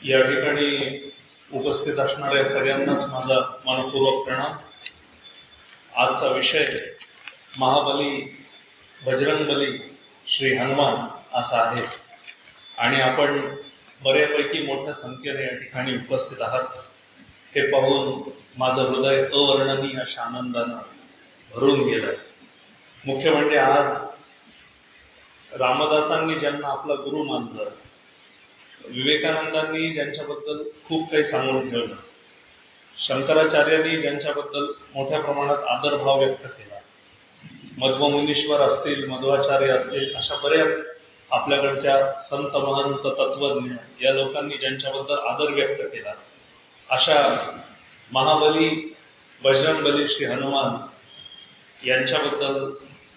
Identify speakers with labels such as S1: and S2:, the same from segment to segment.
S1: या ठिकाणी उपस्थित असणाऱ्या सगळ्यांनाच माझा मनपूर्वक प्रणाम। आजचा विषय महाबली बजरंगबली श्री हनुमान असा आहे आणि आपण बऱ्यापैकी मोठ्या संख्येने या ठिकाणी उपस्थित आहात। हे पाहून माझं हृदय अवर्णनीय अशा आनंदानं भरून गेलं। मुख्य म्हणजे आज रामदासांनी ज्यांना आपला गुरु मानलं, विवेकानंदांनी ज्यांच्याबद्दल खूप काही सांगून ठेवलं, शंकराचार्यांनी ज्यांच्याबद्दल मोठ्या प्रमाणात आदरभाव व्यक्त केला, मध्वमुनीश्वर असतील, मध्वाचार्य असतील, अशा बऱ्याच आपल्याकडच्या संत महंत तत्वज्ञ या लोकांनी ज्यांच्याबद्दल आदर व्यक्त केला, अशा महाबली बजरंगबली श्री हनुमान यांच्याबद्दल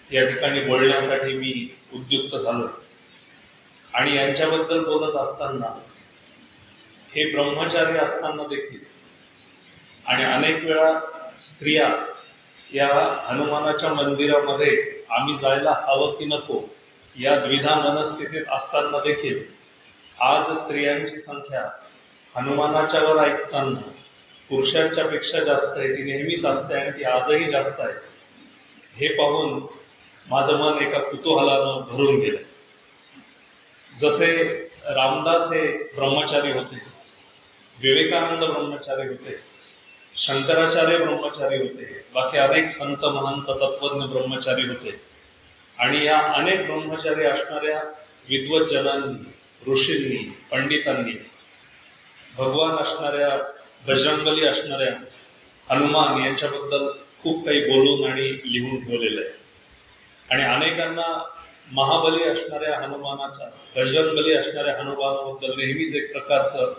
S1: या ठिकाणी बोलण्यासाठी मी उद्युक्त झालो। आणि यांच्याबद्दल बोलत असताना हे ब्रह्मचारी असताना देखील आणि अनेक वेळा स्त्रिया या हनुमानाच्या मंदिरामध्ये आम्ही जायला हवं की नको या द्विधा मनस्थितीत असताना देखील आज स्त्रियांची संख्या हनुमानाच्या वर ऐकताना पुरुषांच्या पेक्षा जास्त आहे, ती नेहमीच असते आणि ती आजही जास्त आहे। हे पाहून माझं मन एका कुतूहलानं भरून गेलं। जसे रामदास हे ब्रह्मचारी होते, विवेकानंद ब्रह्मचारी होते, शंकराचार्य ब्रह्मचारी होते, बाकी अनेक संत महंत तत्वज्ञ ब्रह्मचारी होते आणि या अनेक ब्रह्मचारी असणाऱ्या विद्वज्जनांनी, ऋषींनी, पंडितांनी भगवान असणाऱ्या, बजरंगबली असणाऱ्या हनुमान यांच्याबद्दल खूप काही बोलून आणि लिहून ठेवलेलं आहे। आणि अनेकांना महाबली असणाऱ्या हनुमानाच्या, बजरंगबली असणाऱ्या हनुमानाबद्दल नेहमीच एक प्रकारचं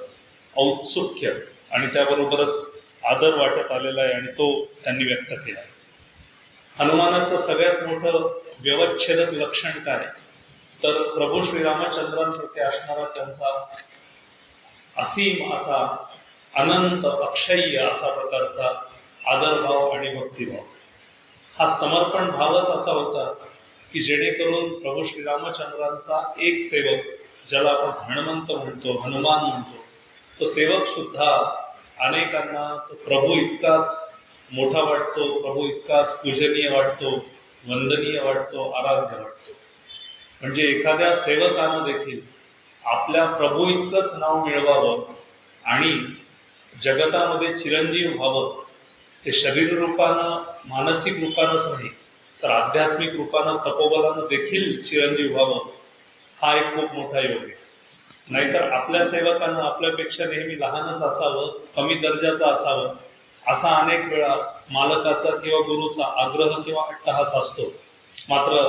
S1: औत्सुक्य आणि त्याबरोबरच आदर वाटत आलेला आहे आणि तो त्यांनी व्यक्त केला। हनुमानाचं सगळ्यात मोठं व्यवच्छेदक लक्षण काय, तर प्रभू श्रीरामचंद्रांप्रती असणारा त्यांचा असीम असा, अनंत अक्षय्य असा प्रकारचा आदरभाव आणि भक्तिभाव। हा समर्पण भावच असा होता की जेणेकरून प्रभू श्रीरामचंद्रांचा एक सेवक, ज्याला आपण हनुमंत म्हणतो, हनुमान म्हणतो, तो सेवक सुद्धा अनेकांना तो प्रभू इतकाच मोठा वाटतो, प्रभू इतकाच पूजनीय वाटतो, वंदनीय वाटतो, आराध्य वाटतो। म्हणजे एखाद्या सेवकानं देखील आपल्या प्रभू इतकंच नाव मिळवावं आणि जगतामध्ये चिरंजीव व्हावं, ते शरीर रूपानं, मानसिक रूपानंच नाही तर आध्यात्मिक रूपानं, तपोबलानं देखील चिरंजीव व्हावं, हा एक खूप मोठा योग आहे। नाहीतर आपल्या सेवकानं आपल्यापेक्षा नेहमी लहानच असावं, कमी दर्जाचं असावं, असा अनेक वेळा मालकाचा किंवा गुरुचा आग्रह किंवा अट्टहास असतो। मात्र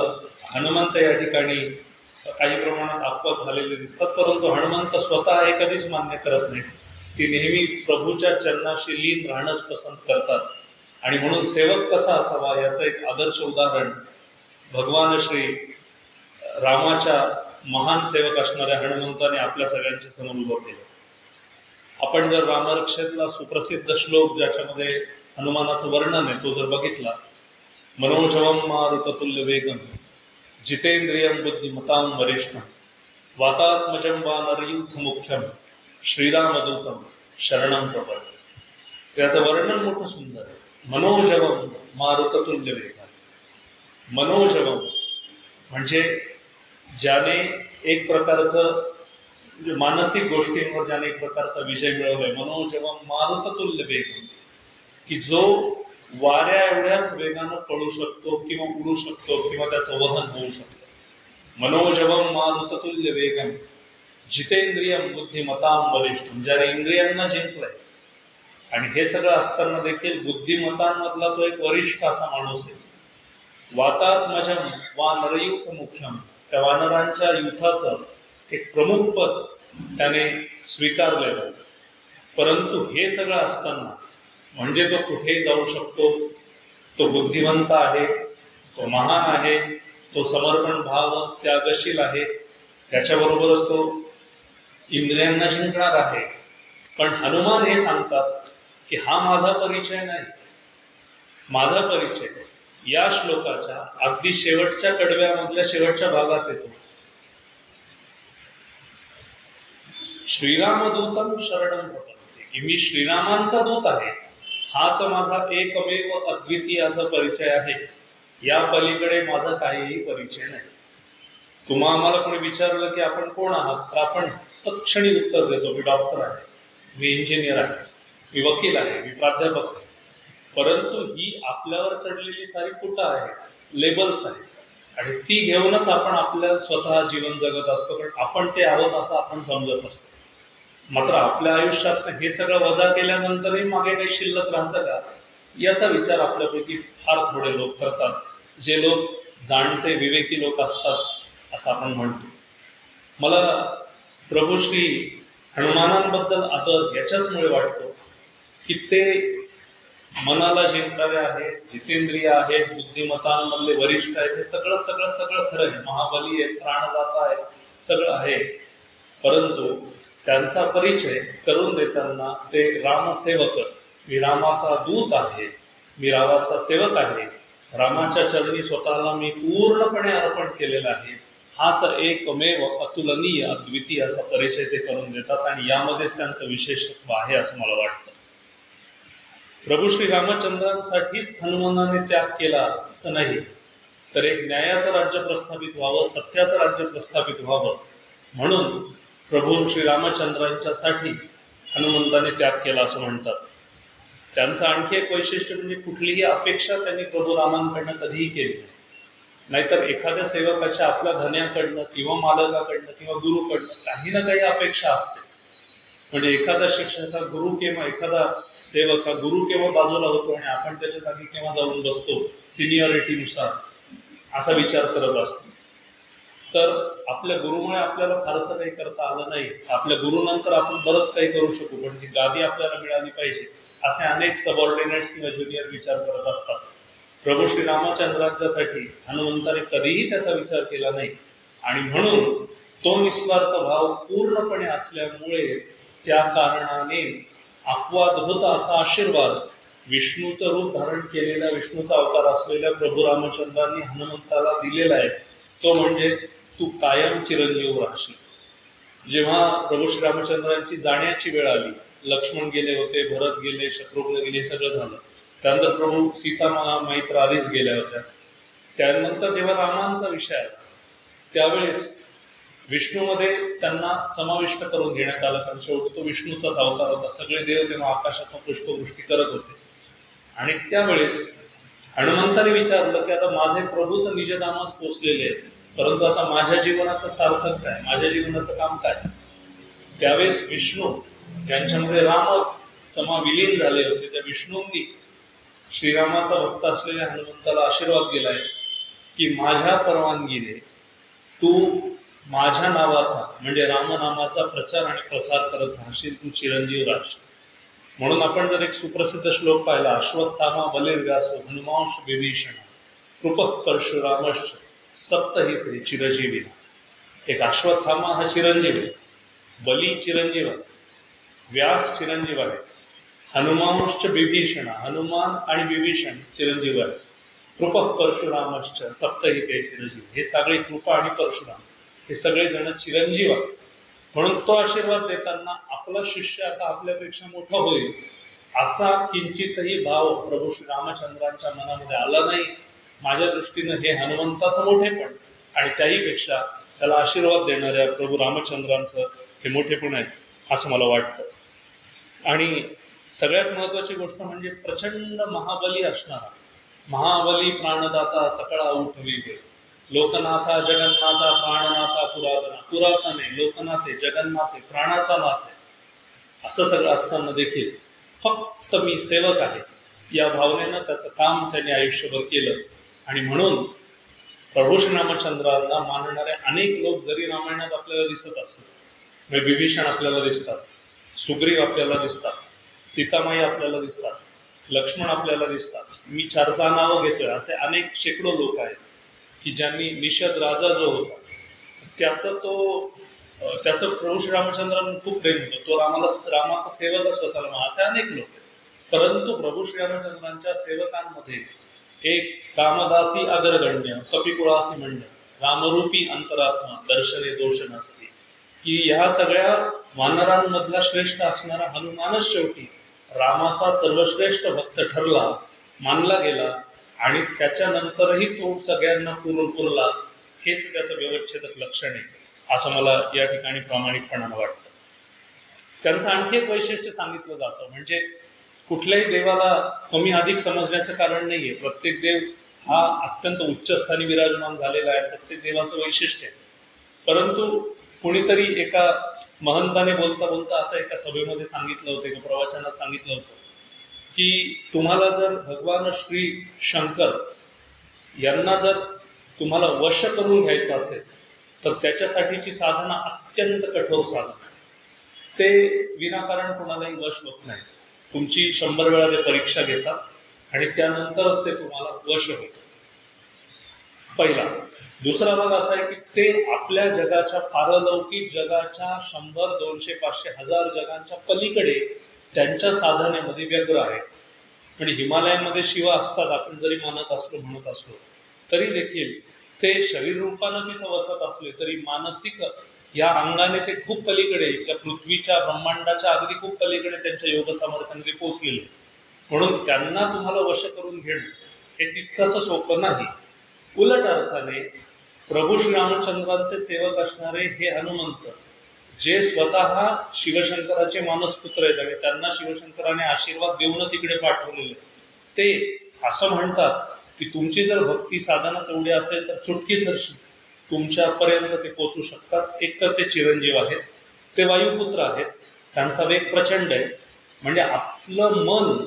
S1: हनुमंत या ठिकाणी काही प्रमाणात अपवाद झालेले दिसतात, परंतु हनुमंत स्वतः हे कधीच मान्य करत नाही। ती नेहमी प्रभूच्या चरणाशी लीन राहणंच पसंत करतात आणि म्हणून सेवक कसा असावा याचं एक आदर्श उदाहरण भगवान श्री रामाच्या महान सेवक असणाऱ्या हनुमंताने आपल्या सगळ्यांच्या समोर उभं केलं। आपण जर रामरक्षेतला सुप्रसिद्ध श्लोक ज्याच्यामध्ये हनुमानाचं वर्णन आहे तो जर बघितला, मनोजवम मारुततुल्य वेगम जितेंद्रियम बुद्धिमतां वरिष्ठम वातात्मजं वानरयूथ मुख्यम श्रीरामदूतम शरणं प्रपद्ये। याचं वर्णन मोठं सुंदर आहे। मनोजवम मारुततुल्य वेगम, मनोजवम म्हणजे ज्याने एक प्रकारचं मानसिक गोष्टींवर ज्याने एक प्रकारचा विजय मिळवलाय, मनोजवम मारुततुल्य वेगम, की जो वाऱ्या एवढ्याच वेगानं पळू शकतो किंवा उडू शकतो किंवा त्याचं वहन होऊ शकतं। मनोजवम मारुततुल्य वेगम जितेंद्रियम बुद्धिमतां वरिष्ठम, ज्याने इंद्रियांना जिंकलंय आणि हे सगळं असताना देखील बुद्धिमतांमधला तो एक वरिष्ठ असा माणूस आहे। वातात्मजम वानरयूथ मुख्यम, त्या वानरांच्या युथाचं एक प्रमुख पद त्याने स्वीकारलेलं आहे। परंतु हे सगळं असताना म्हणजे तो कुठेही जाऊ शकतो, तो बुद्धिवंत आहे, तो महान आहे, तो समर्पण भाव त्यागशील आहे, त्याच्याबरोबरच तो इंद्रियांना जिंकणार आहे। पण हनुमान हे सांगतात की हा माझा परिचय नाही, माझा परिचय या श्लोकाच्या अगदी शेवटच्या कडव्यामधल्या शेवटच्या भागात येतो। श्रीरामदूतम शरणम प्रपद्ये, की मी श्रीरामांचा दूत आहे, हाच माझा एकमेव अद्वितीय असा परिचय आहे. या पलीकडे माझा काहीही परिचय नाही. तुम्हा आम्हाला कोणी विचारलं की आपण कोण आहात, तर आपण तत्क्षणी उत्तर देतो, मी डॉक्टर आहे, मी इंजिनियर आहे, मी वकील आहे, मी प्राध्यापक आहे. परंतु ही आपल्यावर चढलेली सारी कुठं आहे, लेबल्स आहे, आणि ती घेऊनच आपण आपल्या स्वतः जीवन जगत असतो, कारण आपण ते आहोत असं आपण समजत असतो. मात्र आपल्या आयुष्यात हे सगळं वजा केल्यानंतरही मागे काही शिल्लक राहतं का, याचा विचार आपल्यापैकी फार थोडे लोक करतात. जे लोक जाणते विवेकी लोक असतात असं आपण म्हणतो. मला प्रभू श्री हनुमानांबद्दल आदर याच्याचमुळे वाटतो की ते मनाला जिंकणारे आहेत, जितेंद्रिय आहेत, बुद्धिमत्तांमधले वरिष्ठ आहेत. हे सगळं सगळं सगळं खरं आहे, महाबली आहे, प्राणदाता आहे, सगळं आहे. परंतु त्यांचा परिचय करून देताना ते रामसेवक, मी रामाचा दूत आहे, मी रामाचा सेवक आहे, रामाच्या चरणी स्वतःला मी पूर्णपणे अर्पण केलेला आहे, हाच एकमेव अतुलनीय अद्वितीय असा परिचय ते करून देतात. आणि यामध्येच त्यांचं विशेषत्व आहे असं मला वाटतं. प्रभू श्री रामचंद्रांसाठीच हनुमानाने त्याग केला असं नाही, तर एक न्यायाचं राज्य प्रस्थापित व्हावं, सत्याचं राज्य प्रस्थापित व्हावं, म्हणून प्रभू श्री रामचंद्रांच्यासाठी हनुमंताने त्याग केला असं म्हणतात. त्यांचं आणखी एक वैशिष्ट्य म्हणजे कुठलीही अपेक्षा त्यांनी प्रभू रामांकडनं कधीही केली नाही. नाहीतर एखाद्या सेवकाच्या आपल्या धन्याकडनं किंवा मालकाकडनं किंवा गुरुकडनं काही ना काही अपेक्षा असतेच. म्हणजे एखादा शिक्षक हा गुरु किंवा एखादा सेवक हा गुरु केव्हा बाजूला होतो आणि आपण त्याच्या जागी केव्हा जाऊन बसतो सिनियरिटीनुसार, असा विचार करत असतो. तर आपल्या गुरुमुळे आपल्याला फारसं काही करता आलं नाही, आपल्या गुरुनंतर आपण बरंच काही करू शकू, पण ती गादी आपल्याला मिळाली पाहिजे, असे अनेक सबऑर्डिनेट्स किंवा ज्युनियर विचार करत असतात. प्रभू श्री रामचंद्रांच्यासाठी हनुमंताने कधीही त्याचा विचार केला नाही. आणि म्हणून तो निस्वार्थ भाव पूर्णपणे असल्यामुळे त्या कारणानेच अपवादभूत असा आशीर्वाद विष्णूचं रूप धारण केलेल्या, विष्णूचा अवतार असलेल्या प्रभू रामचंद्रांनी हनुमंताला दिलेला आहे. तो म्हणजे तू कायम चिरंजीव राहशील. जेव्हा प्रभू श्री रामचंद्रांची जाण्याची वेळ आली, लक्ष्मण गेले होते, भरत गेले, शत्रुघ्न गेले, सगळं झालं. त्यानंतर प्रभू सीता मैत्र आधीच गेल्या होत्या. त्यानंतर जेव्हा रामांचा विषय आला, त्यावेळेस विष्णूमध्ये त्यांना समाविष्ट करून घेण्यात आलं, कारण शेवटी तो विष्णूचाच अवतार होता. सगळे देव तेव्हा आकाशात पुष्पवृष्टी करत होते. आणि त्यावेळेस हनुमंताने विचारलं की आता माझे प्रभू तर निजधामास पोचलेले आहेत, परंतु आता माझ्या जीवनाचं सार्थक काय, माझ्या जीवनाचं काम काय. त्यावेळेस विष्णू ज्यांच्यामध्ये राम समाविलीन झाले होते, त्या विष्णूंनी श्रीरामाचा भक्त असलेल्या हनुमंताला आशीर्वाद दिलाय की माझ्या परवानगीने तू माझ्या नावाचा म्हणजे रामनामाचा प्रचार आणि प्रसार करत राहशील, तू चिरंजीव राहशील. म्हणून आपण जर एक सुप्रसिद्ध श्लोक पाहिला, अश्वत्थामा बलिर्व्यासो हनुमांश विभीषण कृपः परशुरामश्च सप्तहिते चिरंजीविना. एक अश्वत्थामा हा चिरंजीव आहे, बली चिरंजीव आहे, व्यास चिरंजीव आहे, हनुमांश्च विभीषण हनुमान आणि विभीषण चिरंजीव आहे, कृपः परशुरामश्च सप्तहिते चिरंजीव. हे सगळे कृपा आणि परशुराम हे सगळे जण चिरंजीव आहेत. म्हणून तो आशीर्वाद देताना आपला शिष्य आता आपल्यापेक्षा मोठा होईल असा किंचितही भाव प्रभू श्री रामचंद्रांच्या मनामध्ये आला नाही. माझ्या दृष्टीनं हे हनुमंताचं मोठेपण आणि त्याही पेक्षा त्याला आशीर्वाद देणाऱ्या प्रभू रामचंद्रांचं हे मोठेपण आहे असं मला वाटतं. आणि सगळ्यात महत्वाची गोष्ट म्हणजे प्रचंड महाबली असणारा, महाबली प्राणदाता सकळा उठवी गे, लोकनाथा जगन्नाथा प्राणनाथा पुरातना, पुरातने लोकनाथे जगन्नाथे प्राणाचा नाथ आहे, असं सगळं असताना देखील फक्त मी सेवक आहे या भावनेनं त्याचं काम त्यांनी आयुष्यभर केलं. आणि म्हणून प्रभू श्री रामचंद्रांना मानणारे अनेक लोक जरी रामायणात आपल्याला दिसत असले, विभीषण आपल्याला दिसतात, सुग्रीव आपल्याला दिसतात, सीतामाई आपल्याला दिसतात, लक्ष्मण आपल्याला दिसतात, मी 4-6 नावं घेतोय, असे अनेक शेकडो लोक आहेत की ज्यांनी निषद राजा जो होता त्याचं प्रभू श्री रामचंद्रांना खूप प्रेम होतं, तो रामाचा सेवक स्वतःला, असे अनेक लोक आहेत. परंतु प्रभू श्री रामचंद्रांच्या सेवकांमध्ये एक रामदासी अग्रगण्य कपिकुळासी मंडळ रामरूपी अंतरात्मा दर्शने दोष नसते की ह्या सगळ्या वानरांमधला श्रेष्ठ असणारा हनुमानच शेवटी रामाचा सर्वश्रेष्ठ भक्त ठरला, मानला गेला आणि त्याच्यानंतरही तो सगळ्यांना पुरला. हेच त्याचं व्यवच्छेदक लक्षण आहे असं मला या ठिकाणी प्रामाणिकपणानं वाटतं. त्यांचं आणखी एक वैशिष्ट्य सांगितलं जातं, म्हणजे कुठल्याही देवाला कमी अधिक समजण्याचं कारण नाहीये. प्रत्येक देव हा अत्यंत उच्चस्थानी विराजमान झालेला आहे, प्रत्येक देवाचं वैशिष्ट्य आहे. परंतु कुणीतरी एका महंताने बोलता बोलता असं एका सभेमध्ये सांगितलं होतं, एका प्रवचनात सांगितलं होतं की तुम्हाला जर भगवान श्री शंकर यांना जर तुम्हाला वश करून घ्यायचं असेल तर त्याच्यासाठीची साधना अत्यंत कठोर साधना. ते विनाकारण कोणालाही वश होत नाही. तुमची 100 वेळा ते परीक्षा घेतात आणि त्यानंतरच ते तुम्हाला वश होत. पहिला. दुसरा भाग असा आहे की ते आपल्या जगाच्या पारलौकिक जगाच्या 100, 200, 500, 1000 जगांच्या पलीकडे त्यांच्या साधनेमध्ये व्यग्र आहे. म्हणजे हिमालयामध्ये शिव असतात आपण जरी म्हणत असलो तरी देखील ते शरीर रूपानं तिथं वसत असले तरी मानसिक या अंगाने ते खूप पलीकडे, या पृथ्वीच्या ब्रह्मांडाच्या अगदी खूप पलीकडे त्यांच्या योग सामर्थ्यामध्ये पोहोचलेले. म्हणून त्यांना तुम्हाला वश करून घेणं हे तितकंसं सोपं नाही. उलट अर्थाने प्रभू श्रीरामचंद्रांचे सेवक असणारे हे हनुमंत, जे स्वतः शिवशंकराचे मानसपुत्र आहेत आणि त्यांना शिवशंकराने आशीर्वाद देऊनच इकडे पाठवलेले, ते असं म्हणतात की तुमची जर भक्ती साधना तेवढी असेल तर चुटकीसरशी तुमच्यापर्यंत ते पोहोचू शकतात. एक तर ते चिरंजीव आहेत, ते वायुपुत्र आहेत, त्यांचा वेग प्रचंड आहे. म्हणजे आपलं मन,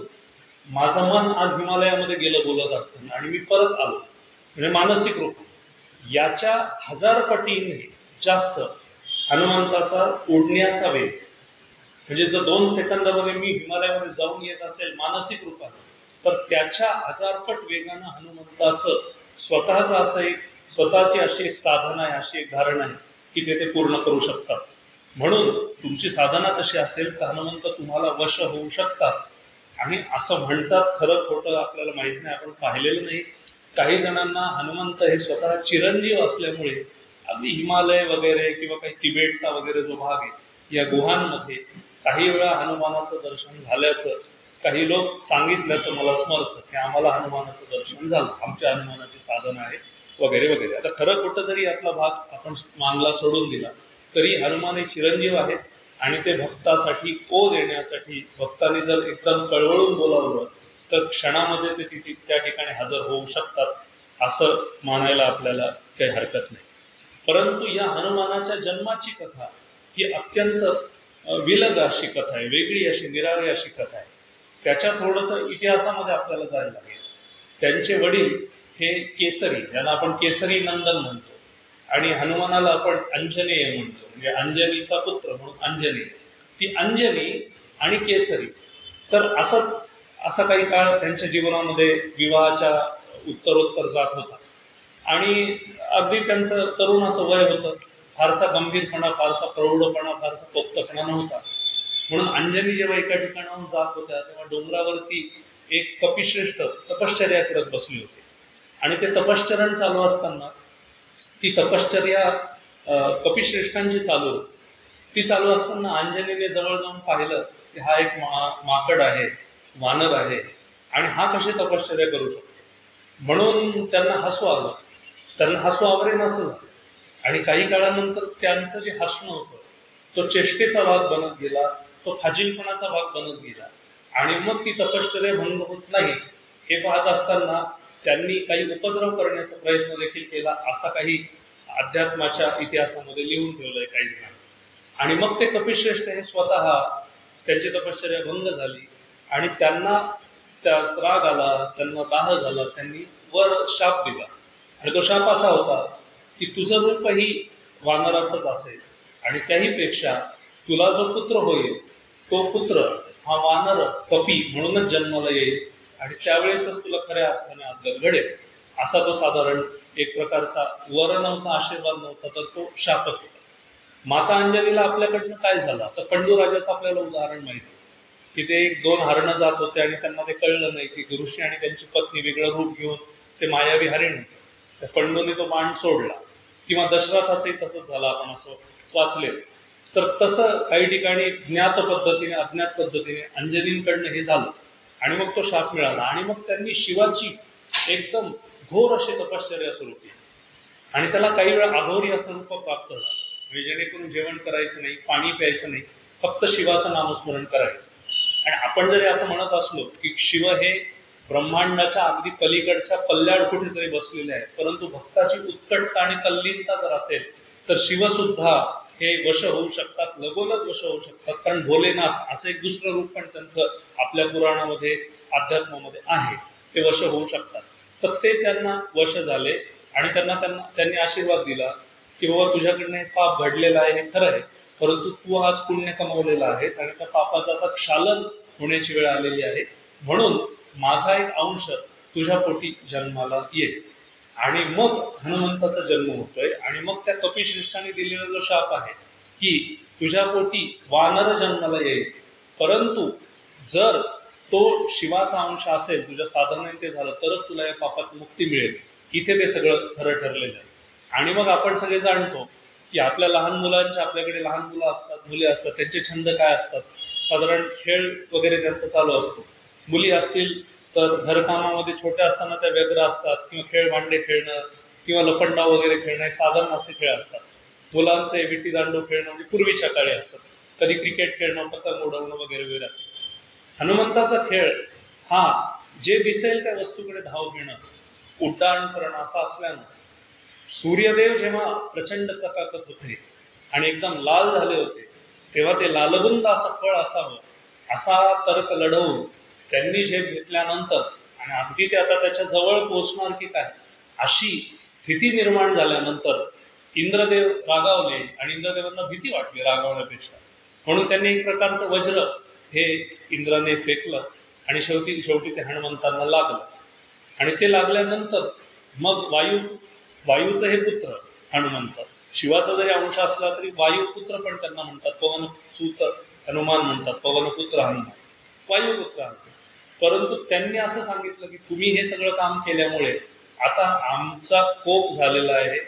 S1: माझं मन आज हिमालयामध्ये गेलं बोलत असताना आणि मी परत आलो, म्हणजे मानसिक रूप याच्या 1000 पटीने जास्त हनुमंताचा उडण्याचा वेग. म्हणजे जर 2 सेकंदामध्ये मी हिमालयामध्ये जाऊन येत असेल मानसिक रूपाने, तर त्याच्या 1000 पट वेगानं हनुमंताचं स्वतःच असं एक, स्वतःची अशी एक साधना आहे, अशी एक धारणा आहे की ते पूर्ण करू शकतात. म्हणून तुमची साधना तशी असेल तर हनुमंत तुम्हाला वश होऊ शकतात. आणि असं म्हणतात, खरं खोटं आपल्याला माहित नाही, आपण पाहिलेलं नाही. काही जणांना हनुमंत हे स्वतः चिरंजीव असल्यामुळे अगदी हिमालय वगैरे किंवा काही तिबेटचा वगैरे जो भाग आहे या गुहांमध्ये काही वेळा हनुमानाचं दर्शन झाल्याचं काही लोक सांगितल्याचं मला स्मरतं की आम्हाला हनुमानाचं दर्शन झालं, आमच्या हनुमानाची साधना आहे वगैरे वगैरे. आता खरं खोटं जरी यातला भाग आपण मानला, सोडून दिला, तरी हनुमान हे चिरंजीव आहेत आणि ते भक्तासाठी ओ देण्यासाठी, भक्तांनी जर एकदम कळवळून बोलावलं तर क्षणामध्ये ते तिथे त्या ठिकाणी हजर होऊ शकतात, असं मानायला आपल्याला काही हरकत नाही. परंतु या हनुमानाच्या जन्माची कथा ही अत्यंत विलग अशी कथा आहे, वेगळी अशी, निराळी अशी कथा आहे. त्याच्या थोडंसं इतिहासामध्ये आपल्याला जायला लागेल. त्यांचे वडील हे केसरी, ज्यांना आपण केसरी नंदन म्हणतो, आणि हनुमानाला आपण अंजनेय म्हणतो, म्हणजे अंजनीचा पुत्र म्हणून अंजनेय. ती अंजनी आणि केसरी, तर असा काही काळ त्यांच्या जीवनामध्ये विवाहाच्या उत्तरोत्तर जात होता. आणि अगदी त्यांचं तरुण असं वय होतं, फारसा गंभीरपणा, फारसा प्रौढपणा, फारसा पोक्तपणा नव्हता. म्हणून अंजनी जेव्हा एका ठिकाणाहून जात होत्या तेव्हा डोंगरावरती एक कपिश्रेष्ठ तपश्चर्या करत बसली होती. आणि ते तपश्चरण चालू असताना ती तपश्चर्या कपिश्रेष्ठांची चालू होती. ती चालू असताना अंजनीने जवळ जाऊन पाहिलं की हा एक माकड आहे, वानर आहे, आणि हा कशी तपश्चर्या करू शकतो. म्हणून त्यांना हसू आलं. त्यांना हसू आवरे नसलं, आणि काही काळानंतर त्यांचं जे हसणं होतं तो चेष्टेचा भाग बनत गेला, तो फाजीलपणाचा भाग बनत गेला, आणि मग ती तपश्चर्या भंग होत नाही हे पाहत असताना त्यांनी काही उपद्रव करण्याचा प्रयत्न देखील केला, असा काही अध्यात्माच्या इतिहासामध्ये लिहून ठेवलंय काही जणांनी. आणि मग ते कपिश्रेष्ठ हे स्वतः, त्यांची तपश्चर्या भंग झाली आणि त्यांना राग आला, त्यांना दाह झाला, त्यांनी वर शाप दिला. आणि तो शाप असा होता की तुझं रूपही वानराचंच असेल, आणि त्याही पेक्षा तुला जो पुत्र होईल तो पुत्र हा वानर कपी म्हणूनच जन्माला येईल, आणि त्यावेळेसच तुला खऱ्या अर्थाने अद्दल घडेल. असा तो साधारण एक प्रकारचा वर नव्हता, आशीर्वाद नव्हता, तर तो शापच होता. माता अंजनीला आपल्याकडनं काय झालं, तर पंडूराजाचं आपल्याला उदाहरण माहिती की ते 2 हरणं जात होते आणि त्यांना ते कळलं नाही की ऋषी आणि त्यांची पत्नी वेगळं रूप घेऊन ते मायावी हरिण होते. त्या पंडूने तो बाण सोडला. किंवा दशरथाचंही तसंच झालं, आपण असं वाचले तर तसं काही ठिकाणी ज्ञात पद्धतीने अज्ञात पद्धतीने अंजनींकडनं हे झालं आणि मग तो शाप मिळाला आणि मग त्यांनी शिवाची एकदम घोर अशी तपश्चर्या सुरू केली आणि त्याला काही वेळा अघोरी असं रूप प्राप्त झालं, म्हणजे जेणेकरून जेवण करायचं नाही, पाणी प्यायचं नाही, फक्त शिवाचं नामस्मरण करायचं. आणि आपण जरी असं म्हणत असलो की शिव हे ब्रह्मांडाच्या अगदी पलीकडच्या पल्ल्याड कुठेतरी बसलेले आहे, परंतु भक्ताची उत्कटता आणि तल्लीनता जर असेल तर शिव सुद्धा हे वश होऊ शकतात, लगोलग वश होऊ शकतात. कारण भोलेनाथ असं एक दुसरं रूप पण त्यांचं आपल्या पुराणामध्ये अध्यात्मामध्ये आहे, ते वश होऊ शकतात. तर ते त्यांना वश झाले आणि त्यांनी आशीर्वाद दिला की बाबा तुझ्याकडनं हे पाप घडलेलं आहे, हे खरं आहे, परंतु तू आज पुण्य कमावलेलं आहेस आणि त्या पापाचं आता क्षालन होण्याची वेळ आलेली आहे, म्हणून माझा एक अंश तुझ्या पोटी जन्माला येईल. आणि मग हनुमंताचा जन्म होतोय आणि मग त्या कपिश्रेष्ठाने दिलेला जो शाप आहे की तुझ्या पोटी वानर जन्माला येईल, परंतु जर तो शिवाचा अंश असेल, तुझ्या साधनेने ते झालं तरच तुला या पापात मुक्ती मिळेल. इथे ते सगळं खरं ठरलेलं आहे. आणि मग आपण सगळे जाणतो की आपल्या लहान मुलांच्या, आपल्याकडे लहान मुलं असतात, मुली असतात, त्यांचे छंद काय असतात, साधारण खेळ वगैरे त्यांचा चालू असतो. मुली असतील तर घरकामामध्ये छोट्या असताना त्या व्यग्र असतात, किंवा खेळ भांडे खेळणं किंवा लपंडाव वगैरे खेळणं हे साधारण असे खेळ असतात. मुलांचे विटी दांडू खेळणं म्हणजे पूर्वीच्या काळी असतात, कधी क्रिकेट खेळणं, पतंग उडवणं वगैरे वगैरे असे. हनुमंताचा खेळ हा जे दिसेल त्या वस्तूकडे धाव घेणं, उड्डाण करणं असं असल्यानं सूर्यदेव जेव्हा प्रचंड चकाकत होते आणि एकदम लाल झाले होते, तेव्हा ते लालबुंद असं फळ असावं असा तर्क लढवून त्यांनी झेप घेतल्यानंतर आणि अगदी ते आता त्याच्या जवळ पोहोचणार की काय अशी स्थिती निर्माण झाल्यानंतर इंद्रदेव रागावले आणि इंद्रदेवांना भीती वाटली रागावण्यापेक्षा, म्हणून त्यांनी एक प्रकारचं वज्र हे इंद्राने फेकलं आणि शेवटी ते हनुमंतांना लागलं. आणि ते लागल्यानंतर मग वायूचं हे पुत्र हनुमंत, शिवाचा जरी अंश असला तरी वायुपुत्र पण त्यांना म्हणतात, पवनसूत हनुमान म्हणतात, पवनपुत्र हनुमान, वायुपुत्र हनुमान. परंतु त्यांनी असं सांगितलं की तुम्ही हे सगळं काम केल्यामुळे आता आमचा कोप झालेला आहे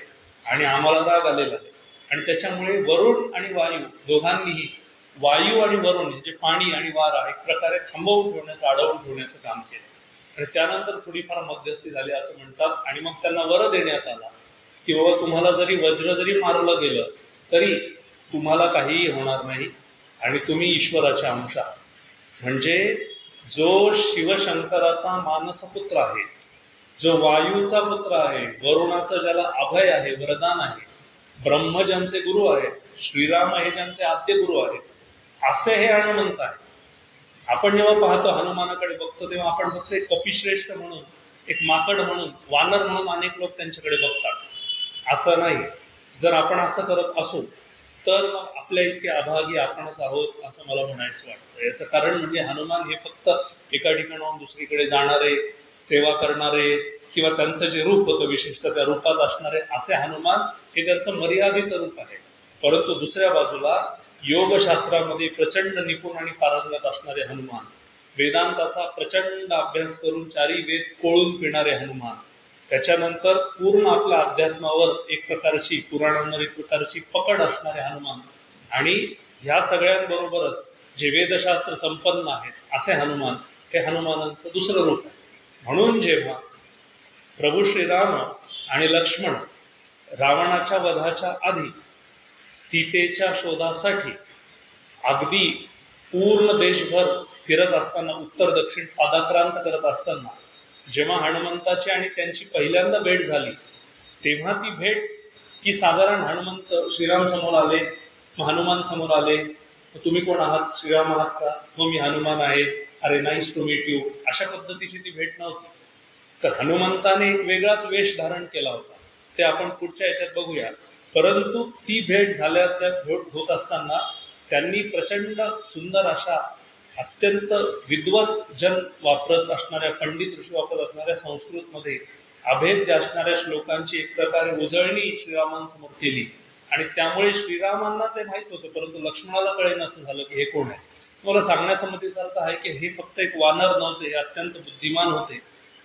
S1: आणि आम्हाला राग आलेला आहे, आणि त्याच्यामुळे वरुण आणि वायू दोघांनीही, वायू आणि वरुण जे पाणी आणि वारा एक प्रकारे थांबवून ठेवण्याचं, अडवून ठेवण्याचं काम केलं. आणि त्यानंतर थोडीफार मध्यस्थी झाली असं म्हणतात. आणि मग त्यांना वर देण्यात आला की बाबा तुम्हाला जरी वज्र जरी मारलं गेलं तरी तुम्हाला काहीही होणार नाही आणि तुम्ही ईश्वराचे अंश आहात. म्हणजे जो शिवशंकराचा मानसपुत्र आहे, जो वायूचा पुत्र आहे, वरुणाचं ज्याला अभय आहे, वरदान आहे, ब्रह्म ज्यांचे गुरु आहेत, श्रीराम हे ज्यांचे आद्य गुरु आहेत, असे हे हनुमंत आहे. आपण जेव्हा पाहतो हनुमानाकडे बघतो तेव्हा आपण फक्त एक कपिश्रेष्ठ म्हणून, एक माकड म्हणून, वानर म्हणून अनेक लोक त्यांच्याकडे बघतात. असं नाही. जर आपण असं करत असू तर मग आपल्या इतके अभागी आपणच आहोत असं मला म्हणायचं वाटतं. याचं कारण म्हणजे हनुमान हे फक्त एका ठिकाणाहून दुसरीकडे जाणारे, सेवा करणारे, किंवा त्यांचं जे रूप होतं विशिष्ट त्या रूपात असणारे असे हनुमान हे त्यांचं मर्यादित रूप आहे. परंतु दुसऱ्या बाजूला योगशास्त्रामध्ये प्रचंड निपुण आणि पारंगत असणारे हनुमान, वेदांताचा प्रचंड अभ्यास करून चारी वेद कोळून पिणारे हनुमान, त्याच्यानंतर पूर्ण आपल्या अध्यात्मावर एक प्रकारची, पुराणांवर एक प्रकारची पकड असणारे हनुमान, आणि ह्या सगळ्यांबरोबरच जे वेदशास्त्र संपन्न आहेत असे हनुमान, हे हनुमानांचं दुसरं रूप आहे. म्हणून जेव्हा प्रभू श्रीराम आणि लक्ष्मण रावणाच्या वधाच्या आधी सीतेच्या शोधासाठी अगदी पूर्ण देशभर फिरत असताना, उत्तर दक्षिण पादाक्रांत करत असताना, जेव्हा हनुमंताची आणि त्यांची पहिल्यांदा भेट झाली, तेव्हा ती भेट की साधारण हनुमंत श्रीराम समोर आले, मग हनुमान समोर आले, तुम्ही कोण आहात, श्रीराम आहात का, मग मी हनुमान आहे, अरे नाईस टू मीट यू, अशा पद्धतीची ती भेट नव्हती. तर हनुमंताने एक वेगळाच वेश धारण केला होता, ते आपण पुढच्या याच्यात बघूया. परंतु ती भेट झाल्या, त्या भेट होत असताना त्यांनी प्रचंड सुंदर अशा, अत्यंत विद्वत जन वापरत असणाऱ्या, पंडित ऋषी वापरत असणाऱ्या संस्कृतमध्ये अभेद्य असणाऱ्या श्लोकांची एक प्रकारे उजळणी श्रीरामांसमोर केली. आणि त्यामुळे श्रीरामांना ते माहित होतं, परंतु लक्ष्मणाला कळेन असं झालं की हे कोण आहे. मला सांगण्याचा अर्थ आहे की हे फक्त एक वानर नव्हते, हे अत्यंत बुद्धिमान होते.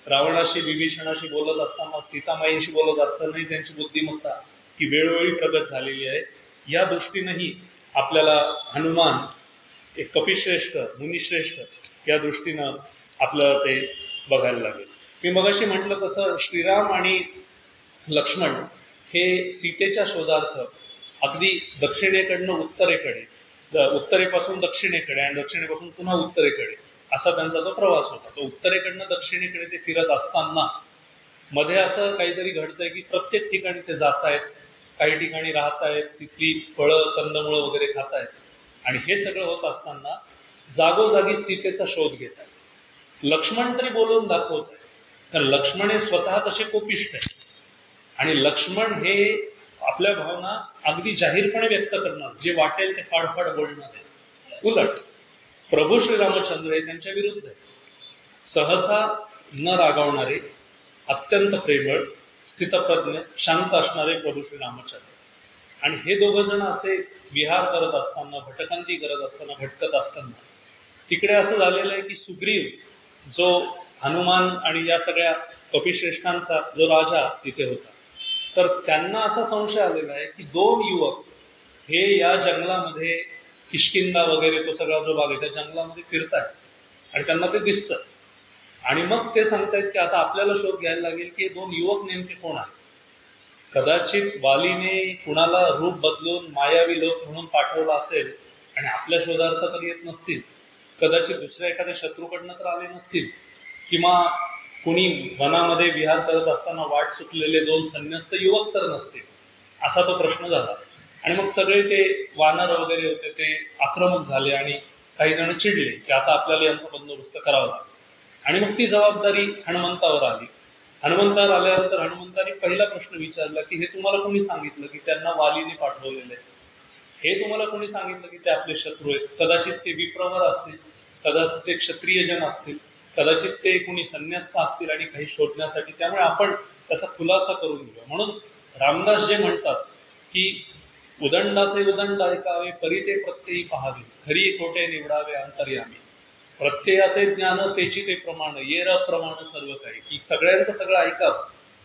S1: रावणाशी, विभीषणाशी बोलत असताना, सीतामाईंशी बोलत असतानाही त्यांची बुद्धिमत्ता ही वेळोवेळी प्रगत झालेली आहे. या दृष्टीनेही आपल्याला हनुमान एक कपिश्रेष्ठ मुनिश्रेष्ठ या दृष्टीनं आपल्याला ते बघायला लागेल. मी मगाशी म्हटलं तसं श्रीराम आणि लक्ष्मण हे सीतेच्या शोधार्थ अगदी दक्षिणेकडनं उत्तरेकडे, उत्तरेपासून दक्षिणेकडे आणि दक्षिणेपासून पुन्हा उत्तरेकडे असा त्यांचा तो प्रवास होता. तो उत्तरेकडनं दक्षिणेकडे ते फिरत असताना मध्ये असं काहीतरी घडतंय की प्रत्येक ठिकाणी ते जात आहेत, काही ठिकाणी राहत आहेत, तिथली फळं कंदमुळं वगैरे खात आहेत. आणि हे सगळं होत असताना जागोजागी सीतेचा शोध घेत आहेत. लक्ष्मण तरी बोलून दाखवत आहे, कारण लक्ष्मण हे स्वतः तसे कोपिष्ट आहे आणि लक्ष्मण हे आपल्या भावना अगदी जाहीरपणे व्यक्त करणार, जे वाटेल ते फाडफाड बोलणार आहे. उलट प्रभू श्रीरामचंद्र हे त्यांच्या विरुद्ध आहे. सहसा न रागावणारे, अत्यंत प्रेमळ, स्थितप्रज्ञ, शांत असणारे प्रभू श्रीरामचंद्र. आणि हे दोघ जण असे विहार करत असताना, भटकंती करत असताना, भटकत असताना तिकडे असं झालेलं आहे की सुग्रीव जो हनुमान आणि या सगळ्या कपिश्रेष्ठांचा जो राजा तिथे होता, तर त्यांना असा संशय आलेला आहे की दोन युवक हे या जंगलामध्ये, किष्किंधा वगैरे तो सगळा जो भाग आहे त्या जंगलामध्ये फिरतायत आणि त्यांना ते दिसतं. आणि मग ते सांगतायत की आता आपल्याला शोध घ्यायला लागेल की हे दोन युवक नेमके कोण आहेत. कदाचित वालीने कुणाला रूप बदलून मायावी लोक म्हणून पाठवला असेल आणि आपल्या शोधार्थ तर येत नसतील. कदाचित दुसऱ्या एखाद्या शत्रूकडनं तर आले नसतील, किंवा कुणी वनामध्ये विहार करत असताना वाट चुकलेले दोन संन्यस्त युवक तर नसतील, असा तो प्रश्न झाला. आणि मग सगळे ते वानर वगैरे होते ते आक्रमक झाले आणि काही जण चिडले की आता आपल्याला यांचा बंदोबस्त करावा लागेल. आणि मग ती जबाबदारी हनुमंतावर आली. हनुमंतावर आल्यानंतर हनुमंताने पहिला प्रश्न विचारला की हे तुम्हाला कोणी सांगितलं की त्यांना वालीने पाठवलेलं आहे? हे तुम्हाला कोणी सांगितलं की ते आपले शत्रू आहेत? कदाचित ते विप्रवर असतील, कदाचित ते क्षत्रिय जन असतील, कदाचित ते कोणी संन्यस्त असतील आणि काही शोधण्यासाठी. त्यामुळे आपण त्याचा खुलासा करून घेऊया. म्हणून रामदास जे म्हणतात की उदंडाचे उदंड ऐकावे, परी ते प्रत्ययी पहावे, खरी खोटे निवडावे अंतर्यामी. प्रत्ययाचे ज्ञान तेची ते प्रमाण, येर प्रमाण सर्व काही, की सगळ्यांचं सगळं ऐकावं,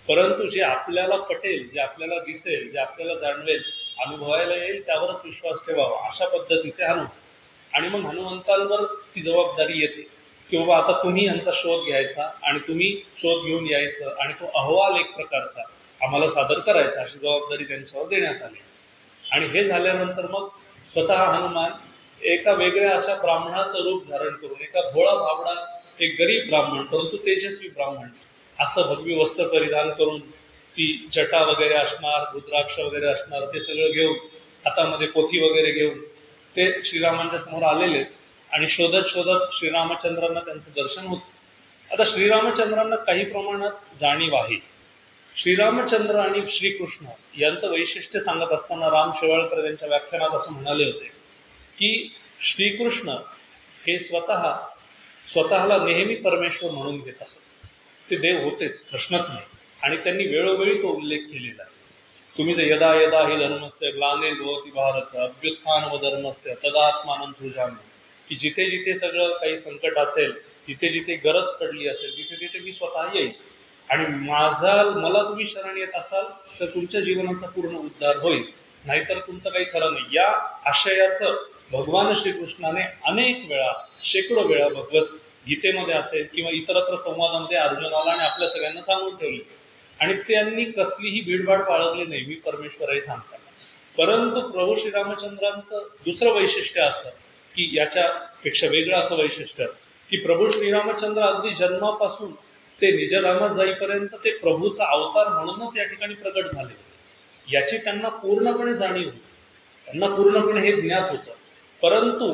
S1: परंतु जे आपल्याला पटेल, जे आपल्याला दिसेल, जे आपल्याला जाणवेल, अनुभवायला येईल त्यावरच विश्वास ठेवावा, अशा पद्धतीचे हनुमान. आणि मग हनुमंतांवर ती जबाबदारी येते की बाबा आता तुम्ही यांचा शोध घ्यायचा आणि तुम्ही शोध घेऊन यायचं आणि तो अहवाल एक प्रकारचा आम्हाला सादर करायचा, अशी जबाबदारी त्यांच्यावर देण्यात आली. आणि हे झाल्यानंतर मग स्वतः हनुमान एका वेगळ्या अशा ब्राह्मणाचं रूप धारण करून, एका भोळा भाबडा, एक गरीब ब्राह्मण परंतु तेजस्वी ब्राह्मण, असं भगवी वस्त्र परिधान करून, ती जटा वगैरे असणार, रुद्राक्ष वगैरे असणार, ते सगळं घेऊन, हातामध्ये पोथी वगैरे घेऊन ते श्रीरामांच्या समोर आलेले. आणि शोधत शोधत श्रीरामचंद्रांना त्यांचं दर्शन होतं. आता श्रीरामचंद्रांना काही प्रमाणात जाणीव आहे. श्रीरामचंद्र आणि श्रीकृष्ण यांचं वैशिष्ट्य सांगत असताना राम शेवाळकर यांच्या व्याख्यानात असं म्हणाले होते की श्रीकृष्ण हे स्वतःला नेहमी परमेश्वर म्हणून घेत असत. ते देव होतेच, प्रश्नच नाही. आणि त्यांनी वेळोवेळी तो उल्लेख केलेला आहे. तुम्ही जे यदा यदा हि धर्मस्य ग्लानिर्भवति भारत अभ्युत्थानम धर्मस्य तदात्मानं सृजाम्यहम्, की जिथे जिथे सगळं काही संकट असेल, जिथे जिथे गरज पडली असेल, तिथे तिथे मी स्वतः येईल आणि मला तुम्ही शरण येत असाल तर तुमच्या जीवनाचा पूर्ण उद्धार होईल, नाहीतर तुमचं काही खरं नाही. या आशयाचं भगवान श्रीकृष्णाने अनेक वेळा, शेकडो वेळा भगवत गीतेमध्ये असेल किंवा इतरत्र संवादामध्ये अर्जुनाला आणि आपल्या सगळ्यांना सांगून ठेवले. आणि त्यांनी कसलीही भीडभाड बाळगली नाही, मी परमेश्वर आहे सांगताना. परंतु प्रभू श्रीरामचंद्रांचं दुसरं वैशिष्ट्य असं की याच्यापेक्षा वेगळं असं वैशिष्ट्य की प्रभू श्रीरामचंद्र अगदी जन्मापासून ते निजधामात जाईपर्यंत ते प्रभूचा अवतार म्हणूनच या ठिकाणी प्रकट झाले. याची त्यांना पूर्णपणे जाणीव होती, त्यांना पूर्णपणे हे ज्ञात होतं. परंतु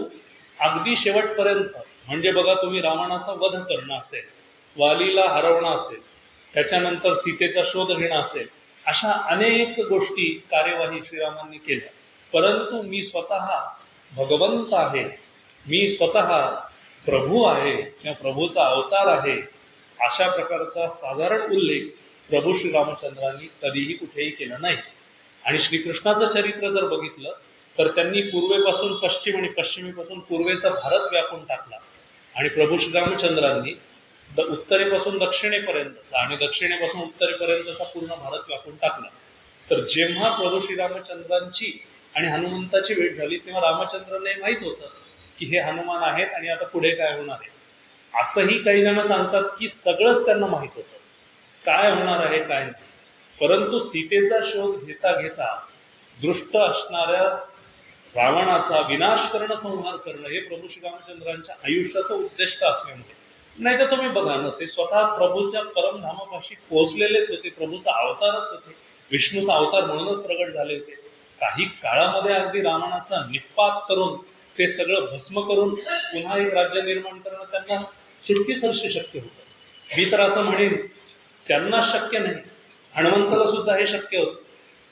S1: अगदी शेवटपर्यंत, म्हणजे बघा तुम्ही रावणाचा वध करणं असेल, वालीला हरवणं असेल, त्याच्यानंतर सीतेचा शोध घेणं असेल, अशा अनेक गोष्टी कार्यवाही श्रीरामांनी केल्या. परंतु मी स्वतः भगवंत आहे, मी स्वतः प्रभू आहे किंवा प्रभूचा अवतार आहे, अशा प्रकारचा साधारण उल्लेख प्रभू श्रीरामचंद्रांनी कधीही कुठेही केला नाही. आणि श्रीकृष्णाचं चरित्र जर बघितलं तर त्यांनी पूर्वेपासून पश्चिम आणि पश्चिमेपासून पूर्वेचा भारत व्यापून टाकला. आणि प्रभू श्रीरामचंद्रांनी उत्तरेपासून दक्षिणेपर्यंतचा आणि दक्षिणेपासून उत्तरेपर्यंतचा पूर्ण भारत व्यापून टाकला. तर जेव्हा प्रभू श्रीरामचंद्रांची आणि हनुमंताची भेट झाली तेव्हा रामचंद्राला माहित होतं की हे हनुमान आहेत आणि आता पुढे काय होणार आहे. असंही काही जण सांगतात की सगळंच त्यांना माहित होतं काय होणार आहे काय नाही, परंतु सीतेचा शोध घेता घेता दृष्ट असणाऱ्या रावणाचा विनाश करणं, संहार करणं हे प्रभू श्रीरामचंद्रांच्या आयुष्याचं उद्दिष्ट असल्यामुळे, नाही तर तुम्ही बघा ना, ते स्वतः प्रभूच्या परमधामापाशी पोहोचलेलेच होते, प्रभूचा अवतारच होते, विष्णूचा अवतार म्हणूनच प्रगट झाले होते. काही काळामध्ये अगदी रावणाचा निपात करून ते सगळं भस्म करून पुन्हा एक राज्य निर्माण करणं त्यांना चुटकीसरशी शक्य होतं. मी तर असं म्हणेन त्यांना शक्य नाही, हनुमंताला सुद्धा हे शक्य होतं.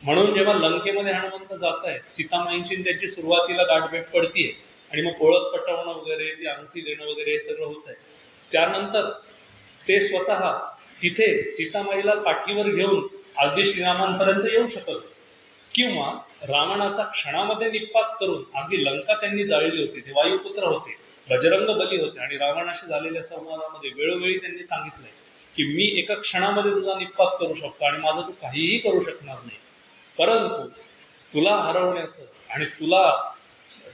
S1: म्हणून जेव्हा लंकेमध्ये हनुमंत जात आहेत, सीतामाईंची त्यांची सुरुवातीला गाठभेट पडतीये आणि मग ओळख पटवणं वगैरे, ती अंगठी देणं वगैरे हे सगळं होत आहे. त्यानंतर ते स्वतः तिथे सीतामाईला पाठीवर घेऊन अगदी श्रीरामांपर्यंत येऊ शकत, किंवा रावणाचा क्षणामध्ये निपात करून अगदी लंका त्यांनी जाळली होती. ते वायुपुत्र होते, बजरंग बली होते, आणि रावणाशी झालेल्या संवादामध्ये वेळोवेळी त्यांनी सांगितलंय की मी एका क्षणामध्ये तुझा निपात करू शकतो आणि माझं तू काहीही करू शकणार नाही, परंतु तुला हरवण्याचं आणि तुला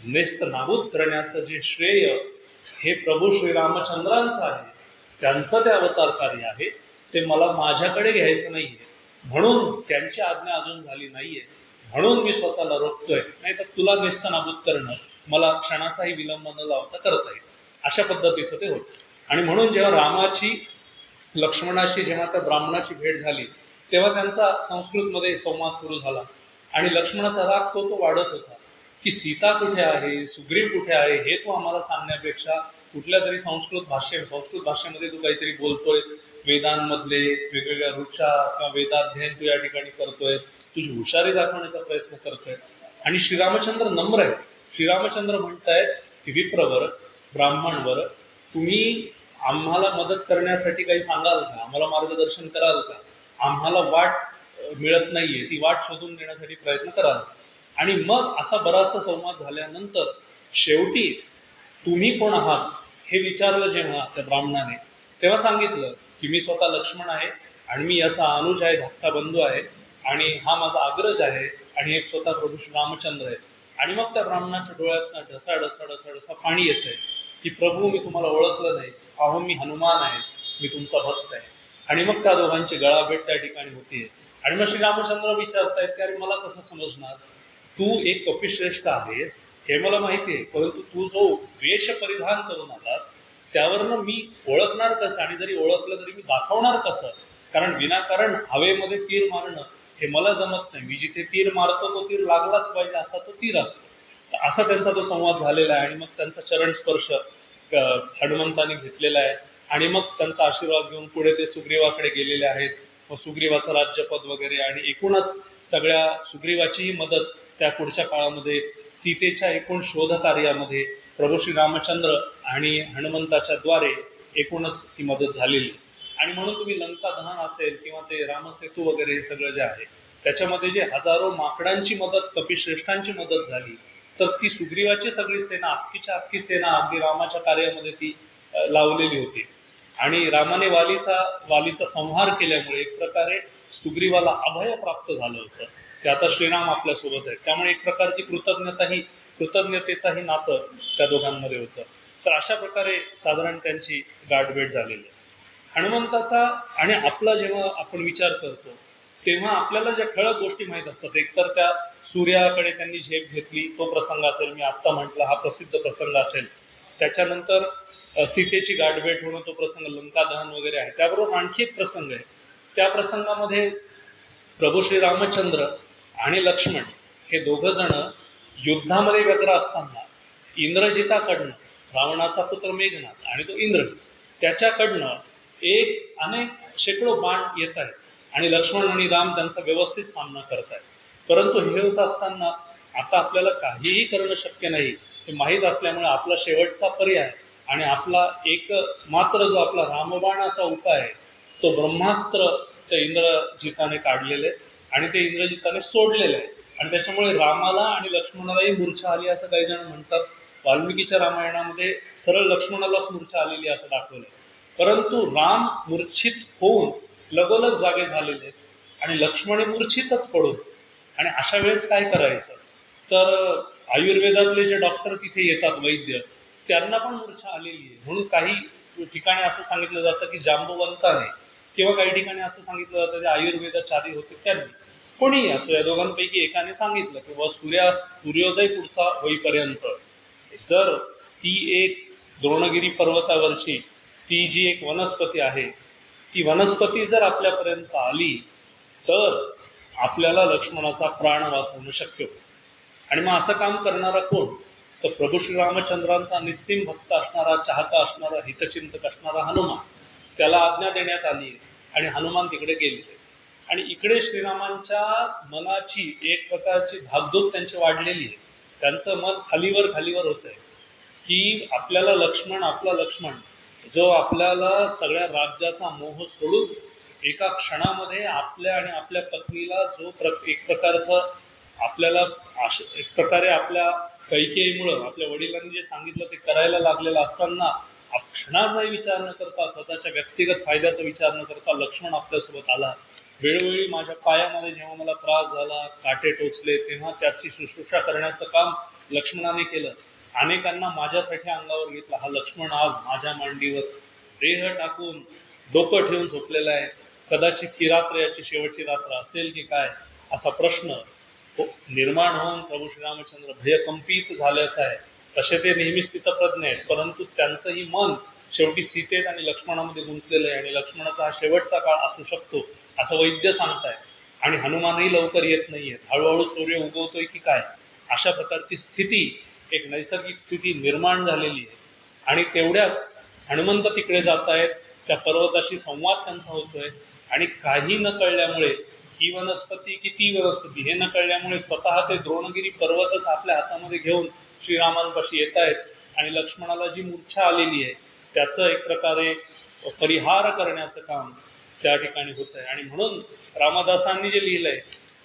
S1: नेस्त नाबूद करण्याचं जे श्रेय हे प्रभू श्रीरामचंद्रांचं आहे, त्यांचं ते अवतार कार्य आहे, ते मला माझ्याकडे घ्यायचं नाहीये, म्हणून त्यांची आज्ञा अजून झाली नाहीये, म्हणून मी स्वतःला रोखतोय, नाही तर तुला नेस्त नाबूद करणं मला क्षणाचाही विलंब न लावता करता येईल. अशा पद्धतीचं ते होतं. आणि म्हणून जेव्हा रामाची लक्ष्मणाशी जेव्हा त्या ब्राह्मणाची भेट झाली तेव्हा त्यांचा संस्कृतमध्ये संवाद सुरू झाला आणि लक्ष्मणाचा राग तो वाढत होता की सीता कुठे आहे, सुग्रीव कुठे आहे, हे तू आम्हाला सांगण्यापेक्षा कुठल्या तरी संस्कृत भाषेमध्ये तू काहीतरी बोलतोयस, वेदांमधले वेगवेगळ्या ऋचा किंवा वेदाध्ययन तू या ठिकाणी करतोयस, तुझी हुशारी दाखवण्याचा प्रयत्न करतोय. आणि श्रीरामचंद्र नम्र आहे. श्रीरामचंद्र म्हणतायत की विप्रवर, ब्राह्मणवर, तुम्ही आम्हाला मदत करण्यासाठी काही सांगाल का, आम्हाला मार्गदर्शन कराल का, आम्हाला वाट मिळत नाहीये, ती वाट शोधून देण्यासाठी प्रयत्न कराल. आणि मग असा बराचसा संवाद झाल्यानंतर शेवटी तुम्ही कोण आहात हे विचारलं जेव्हा त्या ब्राह्मणाने, तेव्हा सांगितलं की मी स्वतः लक्ष्मण आहे आणि मी याचा अनुज आहे, धाकटा बंधू आहे, आणि हा माझा अग्रज आहे, आणि एक स्वतः प्रभू श्री रामचंद्र आहे. आणि मग त्या ब्राह्मणाच्या डोळ्यातनं ढसा ढसा ढसा ढसा पाणी येतंय की प्रभू मी तुम्हाला ओळखलं नाही, अहो मी हनुमान आहे, मी तुमचा भक्त आहे. आणि मग त्या दोघांची गळाभेट त्या ठिकाणी होतीये. आणि मग श्रीरामचंद्र विचारतायत की अरे मला कसं समजणार, तू एक कपिश्रेष्ठ आहेस हे मला माहिती आहे, परंतु तू जो वेश परिधान करून आलास त्यावरनं मी ओळखणार कसं, आणि जरी ओळखलं तरी मी दाखवणार कसं, कारण विनाकारण हवेमध्ये तीर मारणं हे मला जमत नाही, मी जिथे तीर मारतो तो तीर लागलाच पाहिजे असा तो तीर असतो. असा त्यांचा तो संवाद झालेला आहे. आणि मग त्यांचा चरण स्पर्श हनुमंताने घेतलेला आहे आणि मग त्यांचा आशीर्वाद घेऊन पुढे ते सुग्रीवाकडे गेलेले आहेत. मग सुग्रीवाचं राज्यपद वगैरे आणि एकूणच सगळ्या सुग्रीवाचीही मदत त्या पुढच्या काळामध्ये सीतेच्या एकूण शोध कार्यामध्ये प्रभू श्री रामचंद्र आणि हनुमंताच्या द्वारे एकूणच ती मदत झालेली. आणि म्हणून तुम्ही लंका दहन असेल किंवा ते रामसेतू वगैरे हे सगळं जे आहे त्याच्यामध्ये जे हजारो माकडांची मदत, कपिश्रेष्ठांची मदत झाली, तर ती सुग्रीवाची सगळी सेना, अख्खीच्या अख्खी सेना अगदी रामाच्या कार्यामध्ये ती लावलेली होती. आणि रामाने वालीचा संहार केल्यामुळे एक प्रकारे सुग्रीवाला अभय प्राप्त झालं होतं की आता श्रीराम आपल्या सोबत आहेत. त्यामुळे एक प्रकारची कृतज्ञतेचाही नातं त्या दोघांमध्ये होतं. तर अशा प्रकारे साधारण त्यांची गाठभेट झालेली आहे. हनुमंताचा आणि आपला जेव्हा आपण विचार करतो तेव्हा आपल्याला ज्या ठळक गोष्टी माहीत असतात, एकतर त्या सूर्याकडे त्यांनी झेप घेतली तो प्रसंग असेल, मी आत्ता म्हटलं हा प्रसिद्ध प्रसंग असेल. त्याच्यानंतर सीतेची गाठभेट होणं तो प्रसंग, लंका दहन वगैरे आहे. त्याबरोबर आणखी एक प्रसंग आहे, त्या प्रसंगामध्ये प्रभू श्री रामचंद्र आणि लक्ष्मण हे दोघ जण युद्धामध्ये व्यग्र असताना इंद्रजिताकडनं, रावणाचा पुत्र मेघनाथ आणि तो इंद्रजित, त्याच्याकडनं अनेक शेकडो बाण येत आहेत आणि लक्ष्मण आणि राम त्यांचा व्यवस्थित सामना करत आहेत. परंतु हे होत असताना आता आपल्याला काहीही करणं शक्य नाही हे माहीत असल्यामुळे आपला शेवटचा पर्याय आणि आपला एक मात्र जो आपला रामबाण असा उपाय आहे तो ब्रह्मास्त्र त्या इंद्रजिताने काढलेले आणि ते इंद्रजिताने सोडलेलं आहे. आणि त्याच्यामुळे रामाला आणि लक्ष्मणालाही मूर्छा आली असं काही जण म्हणतात. वाल्मिकीच्या रामायणामध्ये सरळ लक्ष्मणालाच मूर्छा आलेली असं दाखवलंय, परंतु राम मूर्छित होऊन लगोलग जागे झालेले आणि लक्ष्मण मूर्छितच पडून. आणि अशा वेळेस काय करायचं, तर आयुर्वेदातले जे डॉक्टर तिथे येतात वैद्य, त्यांना पण मूर्छा आलेली आहे. म्हणून काही ठिकाणी असं सांगितलं जातं की जांबवंताने, किंवा काही ठिकाणी असं सांगितलं जातं जे आयुर्वेदाचारी होते त्यांनी, कोणीही असो या दोघांपैकी एकाने सांगितलं की सूर्योदय पुढचा होईपर्यंत जर ती एक द्रोणगिरी पर्वतावरची ती जी एक वनस्पती आहे, ती वनस्पती जर आपल्यापर्यंत आली तर आपल्याला लक्ष्मणाचा प्राण वाचवणं शक्य होतं. आणि मग असं काम करणारा कोण? तर प्रभू श्रीरामचंद्रांचा निस्सीम भक्त असणारा, चाहता असणारा, हितचिंतक असणारा हनुमान. त्याला आज्ञा देण्यात आली आणि हनुमान तिकडे गेले. आणि इकडे श्रीरामांच्या मनाची एक प्रकारची धाकधूक त्यांची वाढलेली आहे. त्यांचं मन खालीवर खालीवर होत आहे की आपला लक्ष्मण जो आपल्याला सगळ्या राज्याचा मोह सोडून एका क्षणामध्ये आपल्या आणि आपल्या पत्नीला जो एक प्रकारचं आपल्याला एक प्रकारे आपल्या कैकेयीमुळं आपल्या वडिलांनी जे सांगितलं ते करायला लागलेलं असताना क्षणाचाही विचार न करता, स्वतःच्या व्यक्तिगत फायद्याचा विचार न करता लक्ष्मण आपल्यासोबत आला. वेळोवेळी माझ्या पायामध्ये जेव्हा मला त्रास झाला, काटे टोचले, तेव्हा त्याची शुश्रूषा करण्याचं काम लक्ष्मणाने केलं. अनेकांना माझ्यासाठी अंगावर घेतला. हा लक्ष्मण आज माझ्या मांडीवर देह टाकून डोकं ठेवून झोपलेला आहे. कदाचित ही रात्र याची शेवटची रात्र असेल की काय, असा प्रश्न निर्माण होऊन प्रभू श्रीरामचंद्र भयकंपित झाल्याचा आहे. तसे ते नेहमी स्थितप्रज्ञ आहेत, परंतु त्यांचंही मन शेवटी सीतेत आणि लक्ष्मणामध्ये गुंतलेलं आहे आणि लक्ष्मणाचा हा शेवटचा काळ असू शकतो असं वैद्य सांगताय. आणि हनुमानही लवकर येत नाहीये, हळूहळू सूर्य उगवतोय की काय, अशा प्रकारची स्थिती, एक नैसर्गिक स्थिती निर्माण झालेली आहे. आणि तेवढ्यात हनुमंत तिकडे जात आहेत, त्या पर्वताशी संवाद त्यांचा होतोय. आणि काही न कळल्यामुळे ही वनस्पती की ती वनस्पती हे न कळल्यामुळे स्वतः ते द्रोणगिरी पर्वतच आपल्या हातामध्ये घेऊन श्रीरामांपाशी येत आहेत. आणि लक्ष्मणाला जी मूर्छा आलेली आहे त्याचं एक प्रकारे परिहार करण्याचं काम त्या ठिकाणी होत आहे. आणि म्हणून रामदासांनी जे लिहिलंय,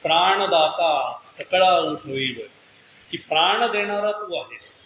S1: प्राणदाता सकळा उठवील, की प्राण देणारा तू आहेस,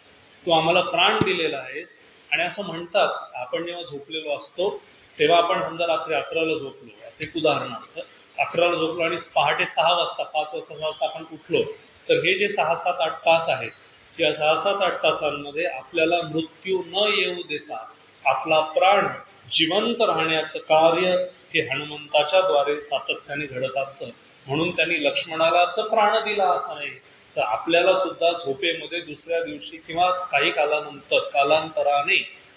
S1: तू आम्हाला प्राण दिलेला आहेस. आणि असं म्हणतात, आपण जेव्हा झोपलेलो असतो तेव्हा आपण समजा रात्री 11ला झोपलो, असं एक उदाहरणार्थ 11ला झोपलो आणि पहाटे 6 वाजता 5 वाजता 6 वाजता आपण उठलो, तर हे जे 6-7-8 तास आहेत या 6-7-8 तासांमध्ये आपल्याला मृत्यू न येऊ देता आपला प्राण जिवंत राहण्याचं कार्य हे हनुमंताच्या द्वारे सातत्याने घडत असतं. म्हणून त्यांनी लक्ष्मणालाच प्राण दिला असं नाही, तर आपल्याला सुद्धा झोपेमध्ये दुसऱ्या दिवशी किंवा काही कालांतराने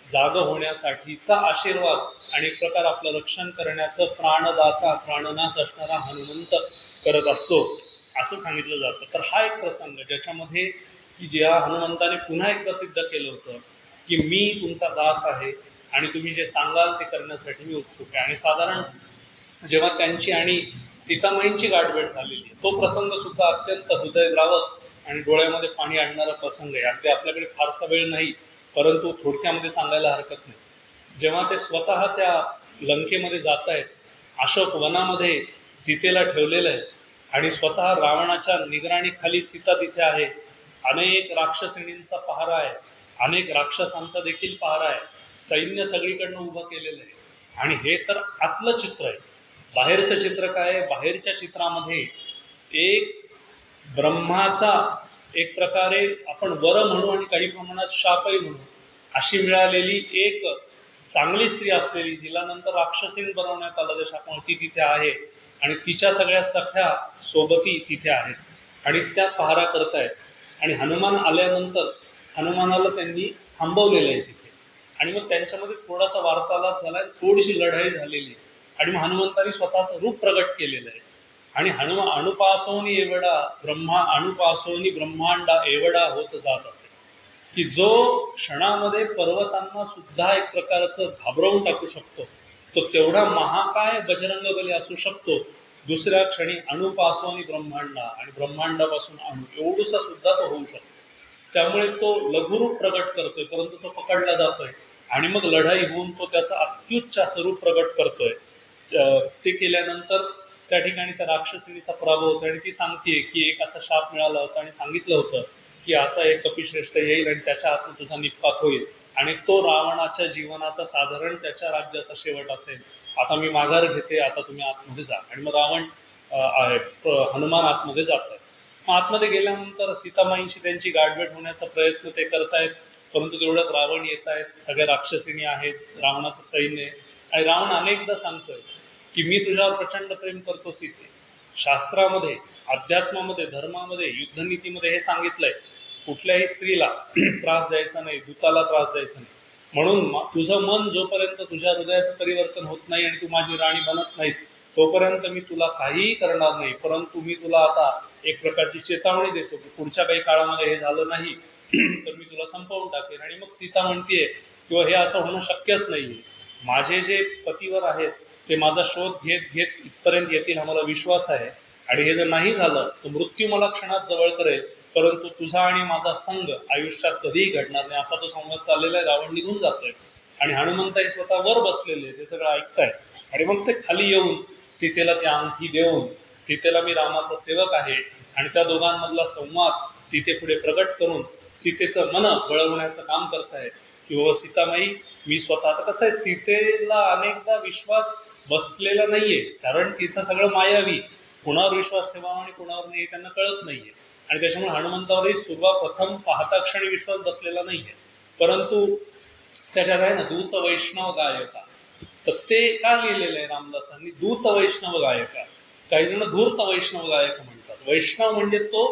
S1: जाग होण्यासाठीचा आशीर्वाद आणि एक प्रकार आपलं रक्षण करण्याचं प्राणदाता, प्राणनाथ असणारा हनुमंत करत असतो असं सांगितलं जातं. तर हा एक प्रसंग ज्याच्यामध्ये की ज्या हनुमंताने पुन्हा एक प्रसिद्ध केलं होतं की मी तुमचा दास आहे आणि तुम्ही जे सांगाल ते करण्यासाठी मी उत्सुक आहे. आणि साधारण जेव्हा त्यांची आणि सीतामाईंची गाठभेट झालेली आहे, तो प्रसंग सुद्धा अत्यंत हृदयद्रावक आणि डोळ्यामध्ये पाणी आणणारा प्रसंग आहे. अगदी आपल्याकडे फारसा वेळ नाही, परंतु थोडक्यामध्ये सांगायला हरकत नाही. जेव्हा ते स्वतः त्या लंकेमध्ये जात आहेत, अशोक वनामध्ये सीतेला ठेवलेलं आहे आणि स्वतः रावणाच्या निगराणीखाली सीता तिथे आहे. अनेक राक्षसिणींचा पहारा आहे, अनेक राक्षसांचा देखील पहारा आहे, सैन्य सगळीकडनं उभं केलेलं आहे. आणि हे तर आतलं चित्र आहे. बाहेरचं चित्र काय आहे? बाहेरच्या चित्रामध्ये एक ब्रह्माचा एक प्रकारे आपण वर म्हणू आणि काही प्रमाणात शापही म्हणू, अशी मिळालेली एक चांगली स्त्री असलेली, तिला नंतर राक्षसीन बनवण्यात आलं त्या शापामुळे, ती तिथे आहे आणि तिच्या सगळ्या सख्या सोबती तिथे आहेत आणि त्या पहारा करतायत. आणि हनुमान आल्यानंतर हनुमानाला त्यांनी थांबवलेलं आहे तिथे. आणि मग त्यांच्यामध्ये थोडासा वार्तालाप झाला, थोडीशी लढाई झालेली आणि मग हनुमंतांनी स्वतःचं रूप प्रगट केलेलं आहे. आणि अणुपासोनी एवढा अणुपासोनी ब्रह्मांडा एवढा होत जात असे, की जो क्षणामध्ये पर्वतांना सुद्धा एक प्रकारचं घाबरवून टाकू शकतो, तो तेवढा महाकाय बजरंगबली असू शकतो. दुसऱ्या क्षणी अणुपासोनी ब्रह्मांडा आणि ब्रह्मांडापासून अणु एवढूसा सुद्धा तो होऊ शकतो. त्यामुळे तो लघुरूप प्रगट करतोय, परंतु तो पकडला जातोय आणि मग लढाई होऊन तो त्याचा अत्युच्च स्वरूप प्रगट करतोय. ते केल्यानंतर त्या ठिकाणी त्या राक्षसिणीचा पराभव होतो आणि ती सांगतेय की एक असा शाप मिळाला होता आणि सांगितलं होतं की असा एक कपिश्रेष्ठ येईल आणि त्याच्या हातून तुझा निपात होईल आणि तो रावणाच्या जीवनाचा साधारण त्याच्या राज्याचा शेवट असेल. आता मी माघार घेते, आता तुम्ही आतमध्ये जा. आणि मग हनुमान आतमध्ये जात आहे. मग आतमध्ये गेल्यानंतर सीतामाईंशी त्यांची गाठभेट होण्याचा प्रयत्न ते करतायत, परंतु तेवढ्यात रावण येत आहेत, सगळ्या राक्षसिणी आहेत, रावणाचं सैन्य आहे. आणि रावण अनेकदा सांगतोय की मी तुझ्यावर प्रचंड प्रेम करतो सीते. शास्त्रामध्ये, अध्यात्मामध्ये, धर्मामध्ये, युद्धनीतीमध्ये हे सांगितलंय कुठल्याही स्त्रीला त्रास द्यायचा नाही, दूताला त्रास द्यायचा नाही. म्हणून तुझं मन जोपर्यंत तुझ्या हृदयाचं परिवर्तन होत नाही आणि तू माझी राणी बनत नाहीस तोपर्यंत मी तुला काहीही करणार नाही. परंतु मी तुला आता एक प्रकारची चेतावणी देतो की पुढच्या काही काळामध्ये हे झालं नाही तर मी तुला संपवून टाकेन. आणि मग सीता म्हणतीये किंवा हे असं होणं शक्यच नाहीये. माझे जे पतीवर आहेत ते माझा शोध घेत घेत इथपर्यंत येतील हा मला विश्वास आहे. आणि हे जर नाही झालं तर मृत्यू मला क्षणात जवळ करेल, परंतु तुझा आणि माझा संघ आयुष्यात कधीही घडणार नाही. असा तो संवाद चाललेला आहे. रावण निघून जातोय आणि हनुमंताई स्वतः वर बसलेले ते सगळं ऐकताय. आणि मग ते खाली येऊन सीतेला ती अंगठी देऊन, सीतेला मी रामाचा सेवक आहे, आणि त्या दोघांमधला संवाद सीतेपुढे प्रगट करून सीतेचं मन वळवण्याचं काम करतायत की बाबा सीतामाई मी स्वतः. आता कसं आहे, सीतेला अनेकदा विश्वास बसलेला नाहीये, कारण तिथं सगळं मायावी, कुणावर विश्वास ठेवावा आणि कुणावर नाही त्यांना कळत नाहीये. आणि त्याच्यामुळे हनुमंतावरही सुरुवात प्रथम पाहता क्षणी विश्वास बसलेला नाहीये. परंतु त्याच्यात आहे ना दूत वैष्णव गायका, तर ते का लिहिलेलं आहे रामदासांनी, दूत वैष्णव गायका. काही जण धूर्त वैष्णव गायक म्हणतात. वैष्णव म्हणजे तो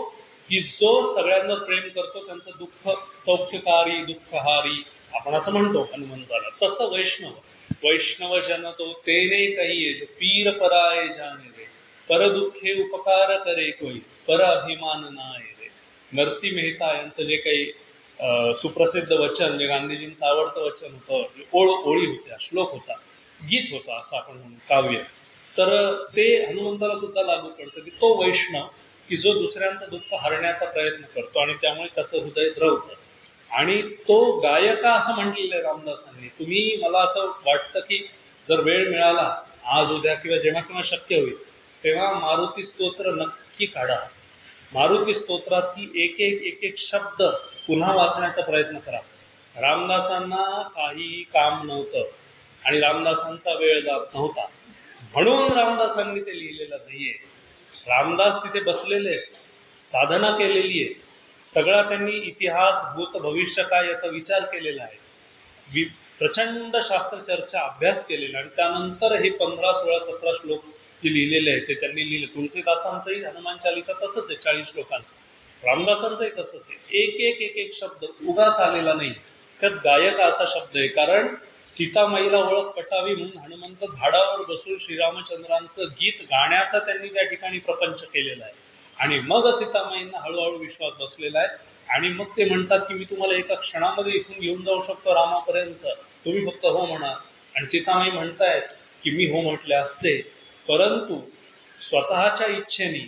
S1: की जो सगळ्यांना प्रेम करतो, त्यांचं दुःख सौख्यकारी दुःखहारी आपण असं म्हणतो हनुमंताला. तसं वैष्णव, वैष्णव जन तो तेने कहिये जो पीर पराये जाने रे, पर दुःखे उपकार करे कोई, पर अभिमान नाय रे. नरसिंह मेहता यांचं जे काही सुप्रसिद्ध वचन, जे गांधीजींचं आवडतं वचन होतं, ओळी होत्या, श्लोक होता, गीत होता असं आपण म्हणू, काव्य. तर ते हनुमंताला सुद्धा लागू पडतं की तो वैष्णव की जो दुसऱ्यांचं दुःख हरण्याचा प्रयत्न करतो आणि त्यामुळे त्याचं हृदय द्रवतं. आणि तो गायका असं म्हटलेलं आहे रामदासांनी. तुम्ही, मला असं वाटतं की जर वेळ मिळाला आज उद्या किंवा जेव्हा केव्हा शक्य होईल तेव्हा मारुती स्तोत्र नक्की काढा. मारुती स्तोत्रात एक एक शब्द पुन्हा वाचण्याचा प्रयत्न करा. रामदासांना काही काम नव्हतं आणि रामदासांचा वेळ जात नव्हता, म्हणून रामदासांनी ते लिहिलेलं नाहीये. रामदास तिथे बसलेले, साधना केलेली आहे, सगळा त्यांनी इतिहास भूत भविष्य काय याचा विचार केलेला आहे, प्रचंड शास्त्रचर्चा अभ्यास केलेला, आणि त्यानंतर हे 15, 16, 17 श्लोक जे लिहिलेले आहे ते त्यांनी लिहिले. तुलसीदासांचंही हनुमान चालीसा तसंच आहे, 40 श्लोकांचं. रामदासांचंही तसंच आहे. एक शब्द उगाच आलेला नाही. त्यात गायक असा शब्द आहे, कारण सीतामाईला ओळख पटावी म्हणून हनुमंत झाडावर बसून श्रीरामचंद्रांचं गीत गाण्याचा त्यांनी त्या ठिकाणी प्रपंच केलेला आहे. आणि मग सीतामाईंना हळूहळू विश्वास बसलेला आहे. आणि मग ते म्हणतात की मी तुम्हाला एका क्षणामध्ये इथून घेऊन जाऊ शकतो रामापर्यंत, तुम्ही फक्त हो म्हणा. आणि सीतामाई म्हणतायत की मी हो म्हटले असते, परंतु स्वतःच्या इच्छेने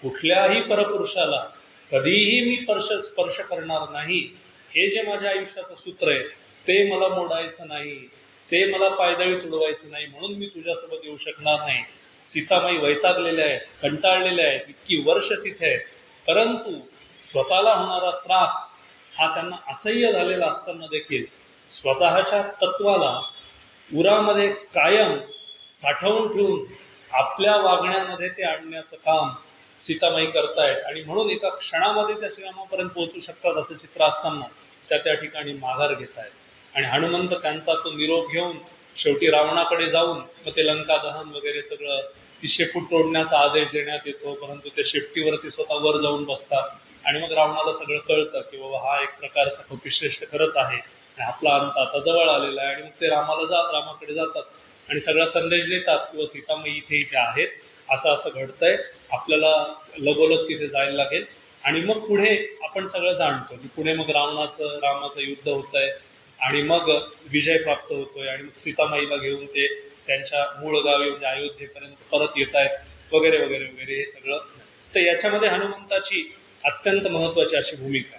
S1: कुठल्याही परपुरुषाला कधीही मी स्पर्श करणार नाही. हे जे माझ्या आयुष्याचं सूत्र आहे ते मला मोडायचं नाही, ते मला पायदळी तुडवायचं नाही, म्हणून मी तुझ्यासोबत येऊ शकणार नाही. सीतामाई वैतागलेल्या आहेत, कंटाळलेल्या आहेत, इतकी वर्ष तिथे आहेत, परंतु स्वतःला होणारा त्रास हा त्यांना असह्य झालेला असताना देखील स्वतःच्या तत्वाला उरामध्ये कायम साठवून ठेवून आपल्या वागण्यामध्ये ते आणण्याचं काम सीतामाई करतायत. आणि म्हणून एका क्षणामध्ये त्या श्रीरामापर्यंत पोहोचू शकतात असं चित्र असताना त्या ठिकाणी माघार घेत आहेत. आणि हनुमंत त्यांचा तो निरोप घेऊन शेवटी रावणाकडे जाऊन मग ते लंका दहन वगैरे सगळं, ती शेपूट तोडण्याचा आदेश देण्यात येतो, परंतु ते शेपटीवरती स्वतः वर जाऊन बसतात. आणि मग रावणाला सगळं कळतं की बाबा हा एक प्रकारचा कपिश्रेष्ठ खरंच आहे आणि आपला अंत आता जवळ आलेला आहे. आणि मग ते रामाकडे जातात आणि सगळा संदेश देतात किंवा सीतामाई इथे आहेत, असं घडतंय, आपल्याला लगोलग तिथे जायला लागेल. आणि मग पुढे आपण सगळं जाणतो की पुढे मग रामाचं युद्ध होत आहे आणि मग विजय प्राप्त होतोय आणि मग सीतामाईला घेऊन ते त्यांच्या मूळ गावी म्हणजे अयोध्येपर्यंत परत येत आहेत वगैरे वगैरे वगैरे हे सगळं. तर याच्यामध्ये हनुमंताची अत्यंत महत्वाची अशी भूमिका.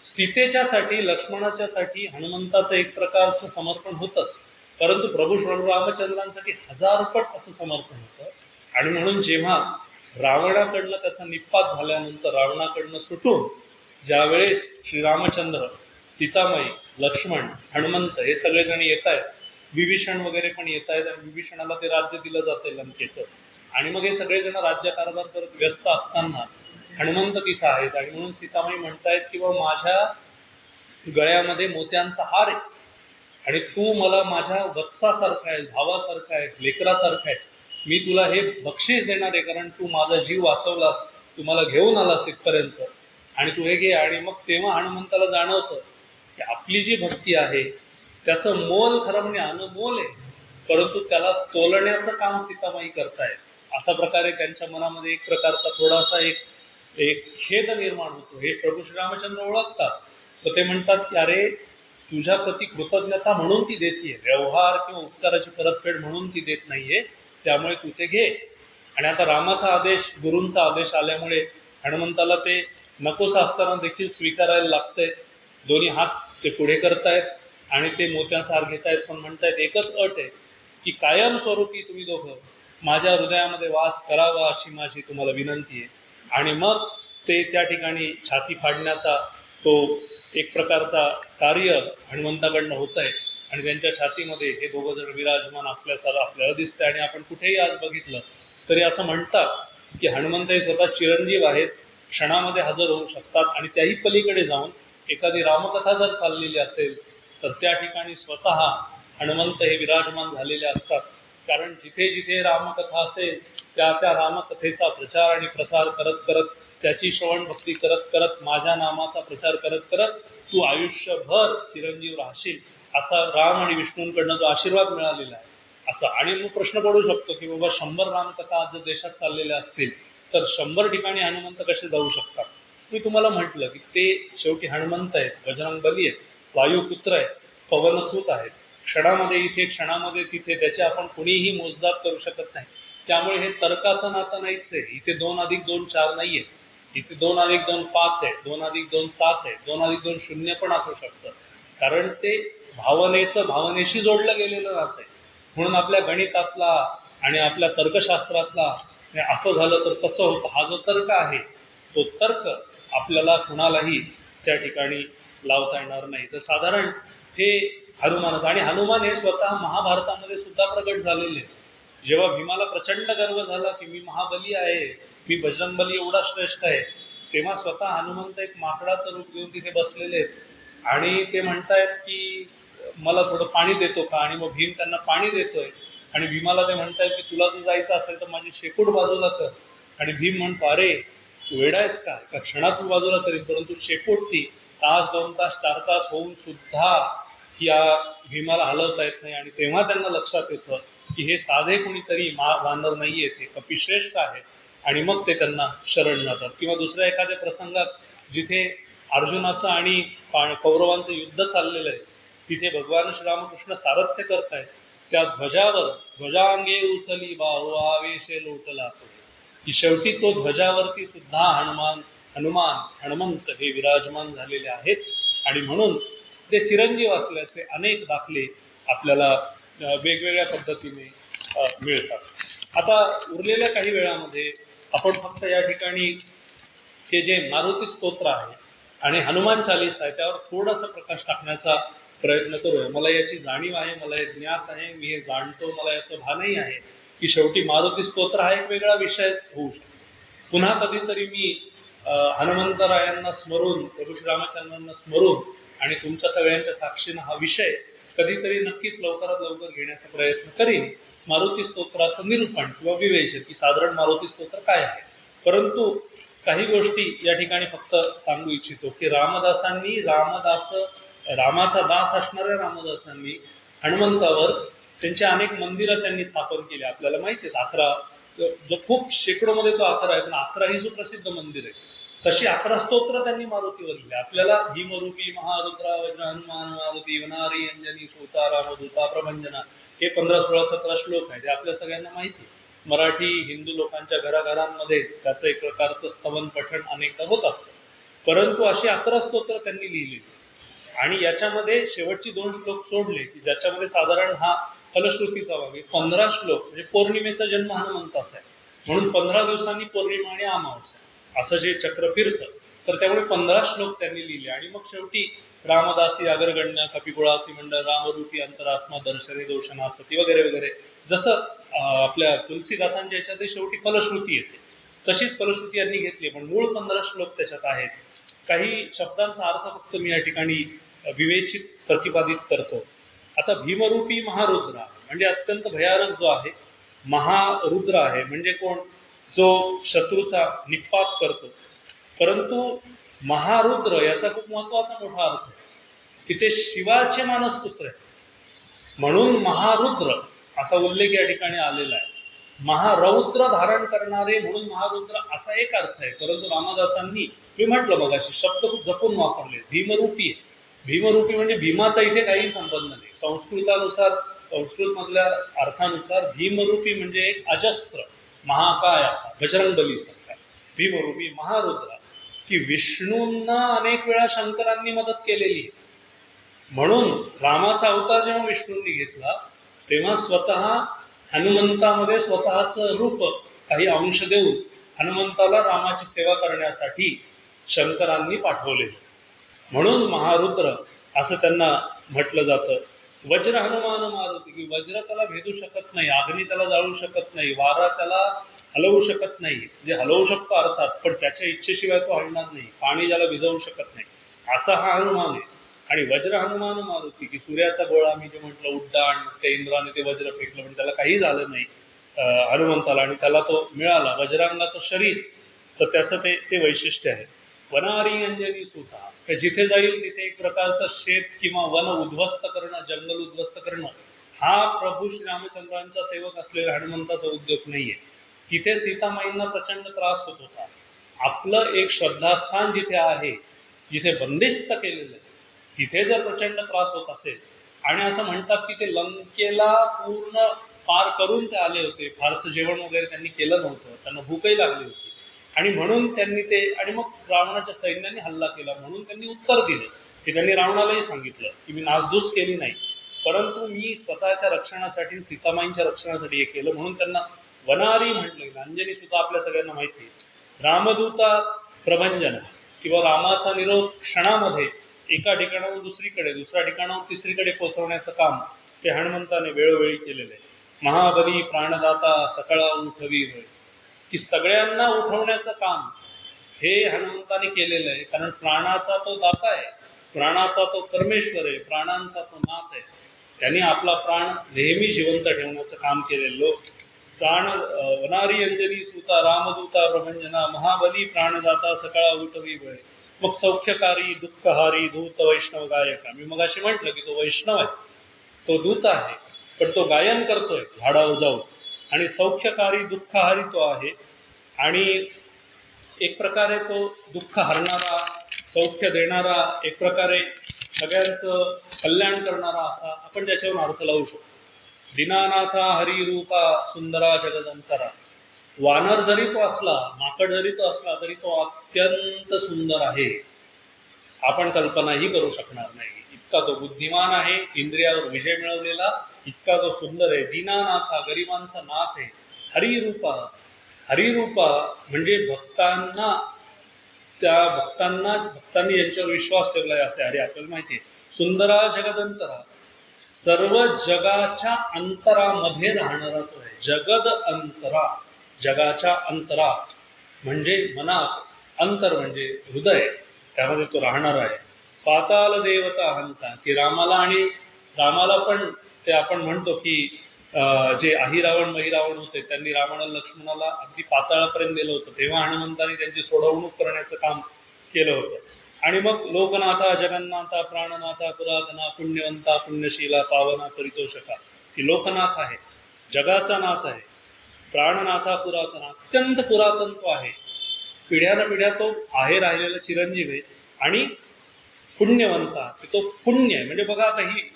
S1: सीतेच्यासाठी, लक्ष्मणाच्यासाठी हनुमंताचं एक प्रकारचं समर्पण होतंच, परंतु प्रभू रामचंद्रांसाठी 1000 पट असं समर्पण होतं. आणि म्हणून जेव्हा रावणाकडनं त्याचा निपात झाल्यानंतर, रावणाकडनं सुटून ज्यावेळेस श्रीरामचंद्र, सीतामाई, लक्ष्मण, हनुमंत हे सगळेजण येत आहेत, विभीषण वगैरे पण येत आहेत, आणि विभीषणाला ते राज्य दिलं जातंय लंकेचं. आणि मग हे सगळेजण राज्यकारभार करत व्यस्त असताना हनुमंत तिथं आहेत आणि म्हणून सीतामाई म्हणतायत की बा माझ्या गळ्यामध्ये मोत्यांचा हार आहे आणि तू मला माझ्या वत्सासारखा आहेस, भावासारखा आहेस, लेकरासारखा आहेस, मी तुला हे बक्षीस देणार आहे कारण तू माझा जीव वाचवलास, तू मला घेऊन आलास इथपर्यंत आणि तू हे घे. आणि मग तेव्हा हनुमंताला जाणवतं की आपली जी भक्ती आहे त्याचं मोल खरं म्हणजे अनमोल आहे, परंतु त्याला तोलण्याचं काम सीतामाई करतायत. अशा प्रकारे त्यांच्या मनामध्ये एक प्रकारचा थोडासा एक एक खेद निर्माण होतो. हे प्रभू श्रीरामचंद्र ओळखतात, तर ते म्हणतात की अरे तुझ्या प्रती कृतज्ञता म्हणून ती देतीये, व्यवहार किंवा उपकाराची परतफेड म्हणून ती देत नाहीये, त्यामुळे तू ते घे. आणि आता रामाचा आदेश, गुरूंचा आदेश आल्यामुळे हनुमंताला ते नकोसं असताना देखील स्वीकारायला लागतंय. दोन्ही हात ते पुढे करतायत आणि ते मोत्यांचा हार घेतायत, पण म्हणतायत एकच अट आहे की कायमस्वरूपी तुम्ही दोघं माझ्या हृदयामध्ये वास करावा अशी माझी तुम्हाला विनंती आहे. आणि मग ते त्या ठिकाणी छाती फाडण्याचा तो एक प्रकारचा कार्य हनुमंताकडनं होत आहे आणि त्यांच्या छातीमध्ये हे दोघं जण विराजमान असल्याचं आपल्याला दिसतंय. आणि आपण कुठेही आज बघितलं तरी असं म्हणतात की हनुमंत हे स्वतः चिरंजीव आहेत, क्षणामध्ये हजर होऊ शकतात आणि त्याही पलीकडे जाऊन एखादी रामकथा जर चाललेली असेल तर त्या ठिकाणी स्वतः हनुमंत हे विराजमान झालेले असतात. कारण जिथे जिथे रामकथा असेल त्या त्या रामकथेचा प्रचार आणि प्रसार करत करत, त्याची श्रवण भक्ती करत करत, माझ्या नामाचा प्रचार करत करत तू आयुष्यभर चिरंजीव राहशील, असा राम आणि विष्णूंकडनं जो आशीर्वाद मिळालेला आहे असं. आणि मग प्रश्न पडू शकतो की बाबा 100 रामकथा आज जर देशात चाललेल्या असतील तर 100 ठिकाणी हनुमंत कसे जाऊ शकतात. मी तुम्हाला म्हटलं की ते शेवटी हनुमंत आहेत, बजरंग बली आहेत, वायुपुत्र आहेत, पवनसूत आहेत, क्षणामध्ये इथे क्षणामध्ये तिथे, त्याचे आपण कुणीही मोजदाद करू शकत नाही. त्यामुळे हे तर्काचं नातं नाहीच आहे. इथे 2+2 4 नाहीये, इथे 2+2 5 आहे, 2+2 7 आहे, 2+2 0 पण असू शकतं. कारण ते भावनेशी जोडलं गेलेलं नातं आहे. म्हणून आपल्या गणितातला आणि आपल्या तर्कशास्त्रातला असं झालं तर तसं होतं हा जो तर्क आहे, तो तर्क आपल्याला कुणालाही त्या ठिकाणी लावता येणार नाही. तर साधारण हे हनुमानच. आणि हनुमान हे स्वतः महाभारतामध्ये सुद्धा प्रगट झालेले. जेव्हा भीमाला प्रचंड गर्व झाला की मी महाबली आहे, मी बजरंगबली एवढा श्रेष्ठ आहे, तेव्हा स्वतः हनुमंत एक माकडाचं रूप घेऊन तिथे बसलेले आहेत आणि ते म्हणतायत की मला थोडं पाणी देतो का. आणि मग भीम त्यांना पाणी देतोय आणि भीमाला ते म्हणतायत की तुला जर जायचं असेल तर माझी शेपूट बाजूला कर. आणि भीम म्हणतो अरे तू वेडायस का, एका क्षणात तू बाजूला करीन, परंतु शेपूट ती 1 तास 2 तास 4 तास होऊन सुद्धा या भीमाला हलवता येत नाही. आणि तेव्हा त्यांना लक्षात येतं की हे साधे कुणीतरी वानर नाहीये, ते कपिश्रेष्ठ आहे. आणि मग ते त्यांना शरण जातात. किंवा दुसऱ्या एखाद्या प्रसंगात जिथे अर्जुनाचं आणि कौरवांचं युद्ध चाललेलं आहे, तिथे भगवान श्रीरामकृष्ण सारथ्य करतायत, त्या ध्वजावर ध्वजांगे उचली बाहू आवेशे लोटला, की शेवटी तो ध्वजावरती सुद्धा हनुमंत हे विराजमान झालेले आहेत. आणि म्हणून ते चिरंजीव असल्याचे अनेक दाखले आपल्याला वेगवेगळ्या पद्धतीने मिळतात. आता उरलेल्या काही वेळामध्ये आपण फक्त या ठिकाणी हे जे मारुती स्तोत्र आहे आणि हनुमान चालीसा आहे त्यावर थोडासा प्रकाश टाकण्याचा प्रयत्न करूया. मला याची जाणीव आहे, मला हे ज्ञात आहे, मी हे जाणतो, मला याचं भानही आहे की शेवटी मारुती स्तोत्र हा एक वेगळा विषयच होऊ शकतो. पुन्हा कधीतरी मी हनुमंतरायांना स्मरून, प्रभू श्रीरामचंद्रांना स्मरून आणि तुमच्या सगळ्यांच्या साक्षीनं हा विषय कधीतरी नक्कीच लवकरात लवकर घेण्याचा प्रयत्न करीन. मारुती स्तोत्राचं निरूपण किंवा विवेचन की साधारण मारुती स्तोत्र काय आहे. परंतु काही गोष्टी या ठिकाणी फक्त सांगू इच्छितो की रामाचा दास असणाऱ्या रामदासांनी हनुमंतावर त्यांचे अनेक मंदिरं त्यांनी स्थापन केली. आपल्याला माहिती आहेत 11, जो खूप शेकडोमध्ये तो 11 आहे, पण 11 ही सुप्रसिद्ध मंदिर आहे. तशी 11 स्तोत्र त्यांनी मारुतीवर लिहिले. आपल्याला भीमरूपी महारुद्रा वज्र हनुमान मारुती वनारी अंजनी सूता रामदूता प्रभंजना हे 15, 16, 17 श्लोक आहेत. हे आपल्या सगळ्यांना माहिती. मराठी हिंदू लोकांच्या घराघरांमध्ये त्याचं एक प्रकारचं स्तवन पठण अनेकदा होत असतं. परंतु अशी 11 स्तोत्र त्यांनी लिहिली आणि याच्यामध्ये शेवटची 2 श्लोक सोडले की ज्याच्यामध्ये साधारण हा फलश्रुतीचा भाग आहे. 15 श्लोक म्हणजे पौर्णिमेचा जन्म हनुमंताचा आहे, म्हणून 15 दिवसांनी पौर्णिमा आणि अमावस्या असं जे चक्र फिरतं, तर त्यामुळे 15 श्लोक त्यांनी लिहिले. आणि मग शेवटी रामदासी अग्रगण्य कपिकुळासी मंडळ रामरूपी अंतरात्मा दर्शने दोषनासती वगैरे वगैरे, जसं आपल्या तुलसीदासांच्या याच्यात शेवटी फलश्रुती येते, तशीच फलश्रुती यांनी घेतली, पण मूळ 15 श्लोक त्याच्यात आहेत. काही शब्दांचा अर्थ फक्त मी या ठिकाणी विवेचित प्रतिपादित करतो. आता भीमरूपी महारुद्र म्हणजे अत्यंत भयानक जो आहे, महारुद्र आहे म्हणजे कोण? जो शत्रूचा निपात करतो. परंतु महारुद्र याचा खूप महत्वाचा मोठा अर्थ आहे की ते शिवाचे मानसपुत्र आहे, म्हणून महारुद्र असा उल्लेख या ठिकाणी आलेला आहे. महारौद्र धारण करणारे म्हणून महारुद्र असा एक अर्थ आहे. परंतु रामदासांनी, मी म्हटलं मगाशी, शब्द खूप जपून वापरले. भीमरूपी आहे. भीमरूपी म्हणजे भीमाचा इथे काही संबंध नाही. संस्कृत मधल्या अर्थानुसार भीमरूपी म्हणजे एक अजस्त्र महाकाय असा, बजरंग बली सारखा भीमरूपी महारुद्र, की विष्णूंना अनेक वेळा शंकरांनी मदत केलेली आहे. म्हणून रामाचा अवतार जेव्हा विष्णूंनी घेतला तेव्हा स्वतः हनुमंतामध्ये स्वतःचं रूप काही अंश देऊन हनुमंताला रामाची सेवा करण्यासाठी शंकरांनी पाठवले. म्हणून महारुद्र असं त्यांना म्हटलं जातं. वज्र हनुमान मारुती, की वज्र त्याला भेदू शकत नाही, अग्नी त्याला जाळू शकत नाही, वारा त्याला हलवू शकत नाही, म्हणजे हलवू शकतो अर्थात, पण त्याच्या इच्छेशिवाय तो हलणार नाही. पाणी ज्याला भिजवू शकत नाही, असा हा हनुमान आहे. आणि वज्र हनुमान मारुती, की सूर्याचा गोळा मी जे म्हटलं उड्डाण, ते इंद्राने ते वज्र फेकलं पण त्याला काही झालं नाही हनुमंताला, आणि त्याला तो मिळाला वज्रांगाचं शरीर. तर त्याचं ते वैशिष्ट्य आहे. वनारी अंजनी सुता, जिथे जाईल तिथे एक प्रकारचं शेत किंवा वन उद्ध्वस्त करणं, जंगल उद्ध्वस्त करणं, हा प्रभू श्रीरामचंद्रांचा सेवक असलेला हनुमंताचा उद्योग नाहीये. तिथे सीतामाईंना प्रचंड त्रास होत होता. आपलं एक श्रद्धास्थान जिथे आहे, जिथे बंदिस्त केलेलं आहे, तिथे जर प्रचंड त्रास होत असेल, आणि असं म्हणतात की ते लंकेला पूर्ण पार करून ते आले होते, फारसं जेवण वगैरे त्यांनी केलं नव्हतं, त्यांना भूकही लागली होती, आणि म्हणून त्यांनी ते, आणि मग रावणाच्या सैन्याने हल्ला केला, म्हणून त्यांनी उत्तर दिलं की त्यांनी रावणालाही सांगितलं की मी नासधूस केली नाही, परंतु मी स्वतःच्या रक्षणासाठी, सीतामाईंच्या रक्षणासाठी हे केलं. म्हणून त्यांना वनारी म्हटलं. अंजनी सुद्धा आपल्या सगळ्यांना माहिती आहे. रामदूता प्रभंजन, किंवा रामाचा निरोप क्षणामध्ये एका ठिकाणाहून दुसरीकडे, दुसऱ्या ठिकाणाहून तिसरीकडे पोहोचवण्याचं काम ते हनुमंताने वेळोवेळी केलेलं आहे. महाबली प्राणदाता सकळा उठवी वेळ, की सगळ्यांना उठवण्याचं काम हे हनुमंताने केलेलं आहे. कारण प्राणाचा तो दाता आहे, प्राणाचा तो परमेश्वर आहे, प्राणांचा तो नाथ आहे. त्यांनी आपला प्राण नेहमी जिवंत ठेवण्याचं काम केलेलं. प्राण वनारी अंजनी सुता रामदूता प्रभंजना, महाबली प्राणदाता सकळा उठवी वेळ, मग सौख्यकारी दुःखहारी धूत वैष्णव गायका. मी मगाशी म्हटलं की तो वैष्णव आहे, तो दूत आहे, पण तो गायन करतोय झाडावर जाऊन, आणि सौख्यकारी दुःखहारी तो आहे, आणि एक प्रकारे तो दुःख हरणारा, सौख्य देणारा, एक प्रकारे सगळ्यांचं कल्याण करणारा, असा आपण त्याच्यावर अर्थ लावू शकतो. दीनानाथा हरिरूपा सुंदरा जगदंतरा. वानर जरी तो असला, माकड जरी तो असला, तरी तो अत्यंत सुंदर आहे, आपण कल्पनाही करू शकणार नाही. इतका तो बुद्धिमान आहे, इंद्रियावर विजय मिळवलेला, इतका तो सुंदर आहे. दीनानाथा, गरिबांचा नाथ आहे. हरिरूपा, हरिरूपा म्हणजे भक्तांना, भक्तांनी यांच्यावर विश्वास ठेवलाय असे हरी, आपल्याला माहिती आहे. सुंदरा जगदंतरा, सर्व जगाच्या अंतरामध्ये राहणारा तो आहे. जगद अंतरा, जगाच्या अंतरात म्हणजे मनात, अंतर म्हणजे हृदय, त्यामध्ये तो राहणार आहे. पाताल देवता हंता, की रामाला पण ते आपण म्हणतो की जे अहिरावण महिरावण होते, त्यांनी रावणाला लक्ष्मणाला अगदी पाताळापर्यंत दिलं होतं, तेव्हा हनुमंतांनी त्यांची सोडवणूक करण्याचं काम केलं होतं. आणि मग लोकनाथा जगन्नाथा प्राणनाथा पुरातना पुण्यवंता पुण्यशीला पावना परितोषका, की लोकनाथ आहे, जगाचा नाथ आहे, प्राणनाथा पुरातना, अत्यंत पुरातन तो आहे, पिढ्यानपिढ्या तो आहे राहिलेला चिरंजीव आहे. आणि पुण्यवंता, की तो पुण्य आहे. म्हणजे बघा आता ही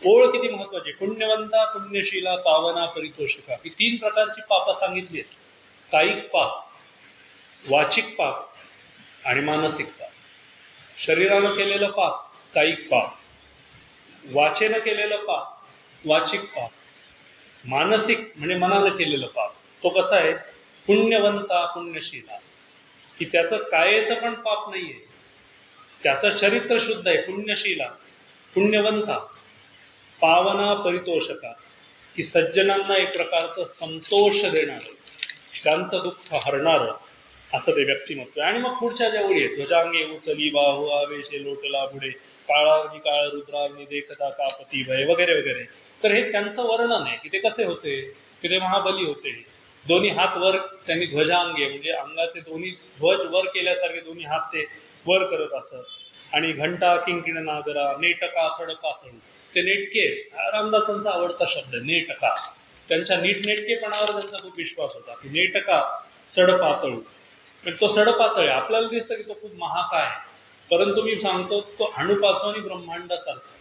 S1: ओळ किती महत्वाची. पुण्यवंता पुण्यशीला पावना परितोषका, ही 3 प्रकारची पापं सांगितली आहेत. कायिक पाप, वाचिक पाप आणि मानसिक पाप. शरीरानं केलेलं पाप कायिक पाप, वाचेनं केलेलं पाप वाचिक पाप, मानसिक म्हणजे मनानं केलेलं पाप तो कसा आहे, पुण्यवंता पुण्यशीला, की त्याचं कायेचं पण पाप नाहीये, त्याचं चरित्र शुद्ध आहे. पुण्यशीला, पुण्यवंता, पावना परितोषका, की सज्जनांना एक प्रकारचं संतोष देणारं, त्यांचं दुःख हरणारं, असं ते व्यक्तिमत्व आहे. आणि मग पुढच्या ज्या ओळी आहेत, ध्वजांगे उचली बाहू आवेशे लोटला पुढे काळाग्नी काळ रुद्राग्नी देखता कापती भय वगैरे वगैरे. तर हे त्यांचं वर्णन आहे की ते कसे होते, की ते महाबली होते. दोन्ही हात वर त्यांनी ध्वजांगे म्हणजे अंगाचे दोन्ही ध्वज वर केल्यासारखे दोन्ही हात ते वर करत असत. आणि घंटा किंकिण नागरा नेटका सडपातळू, ते नेटके रामदासांचा आवडता शब्द आहे नेटका. त्यांच्या नीटनेटकेपणावर त्यांचा खूप विश्वास होता की नेटका सडपातळू. पण तो सडपातळ आहे, आपल्याला दिसतं की तो खूप महाकाय आहे, परंतु मी सांगतो तो अणुपासून ब्रह्मांडासारखा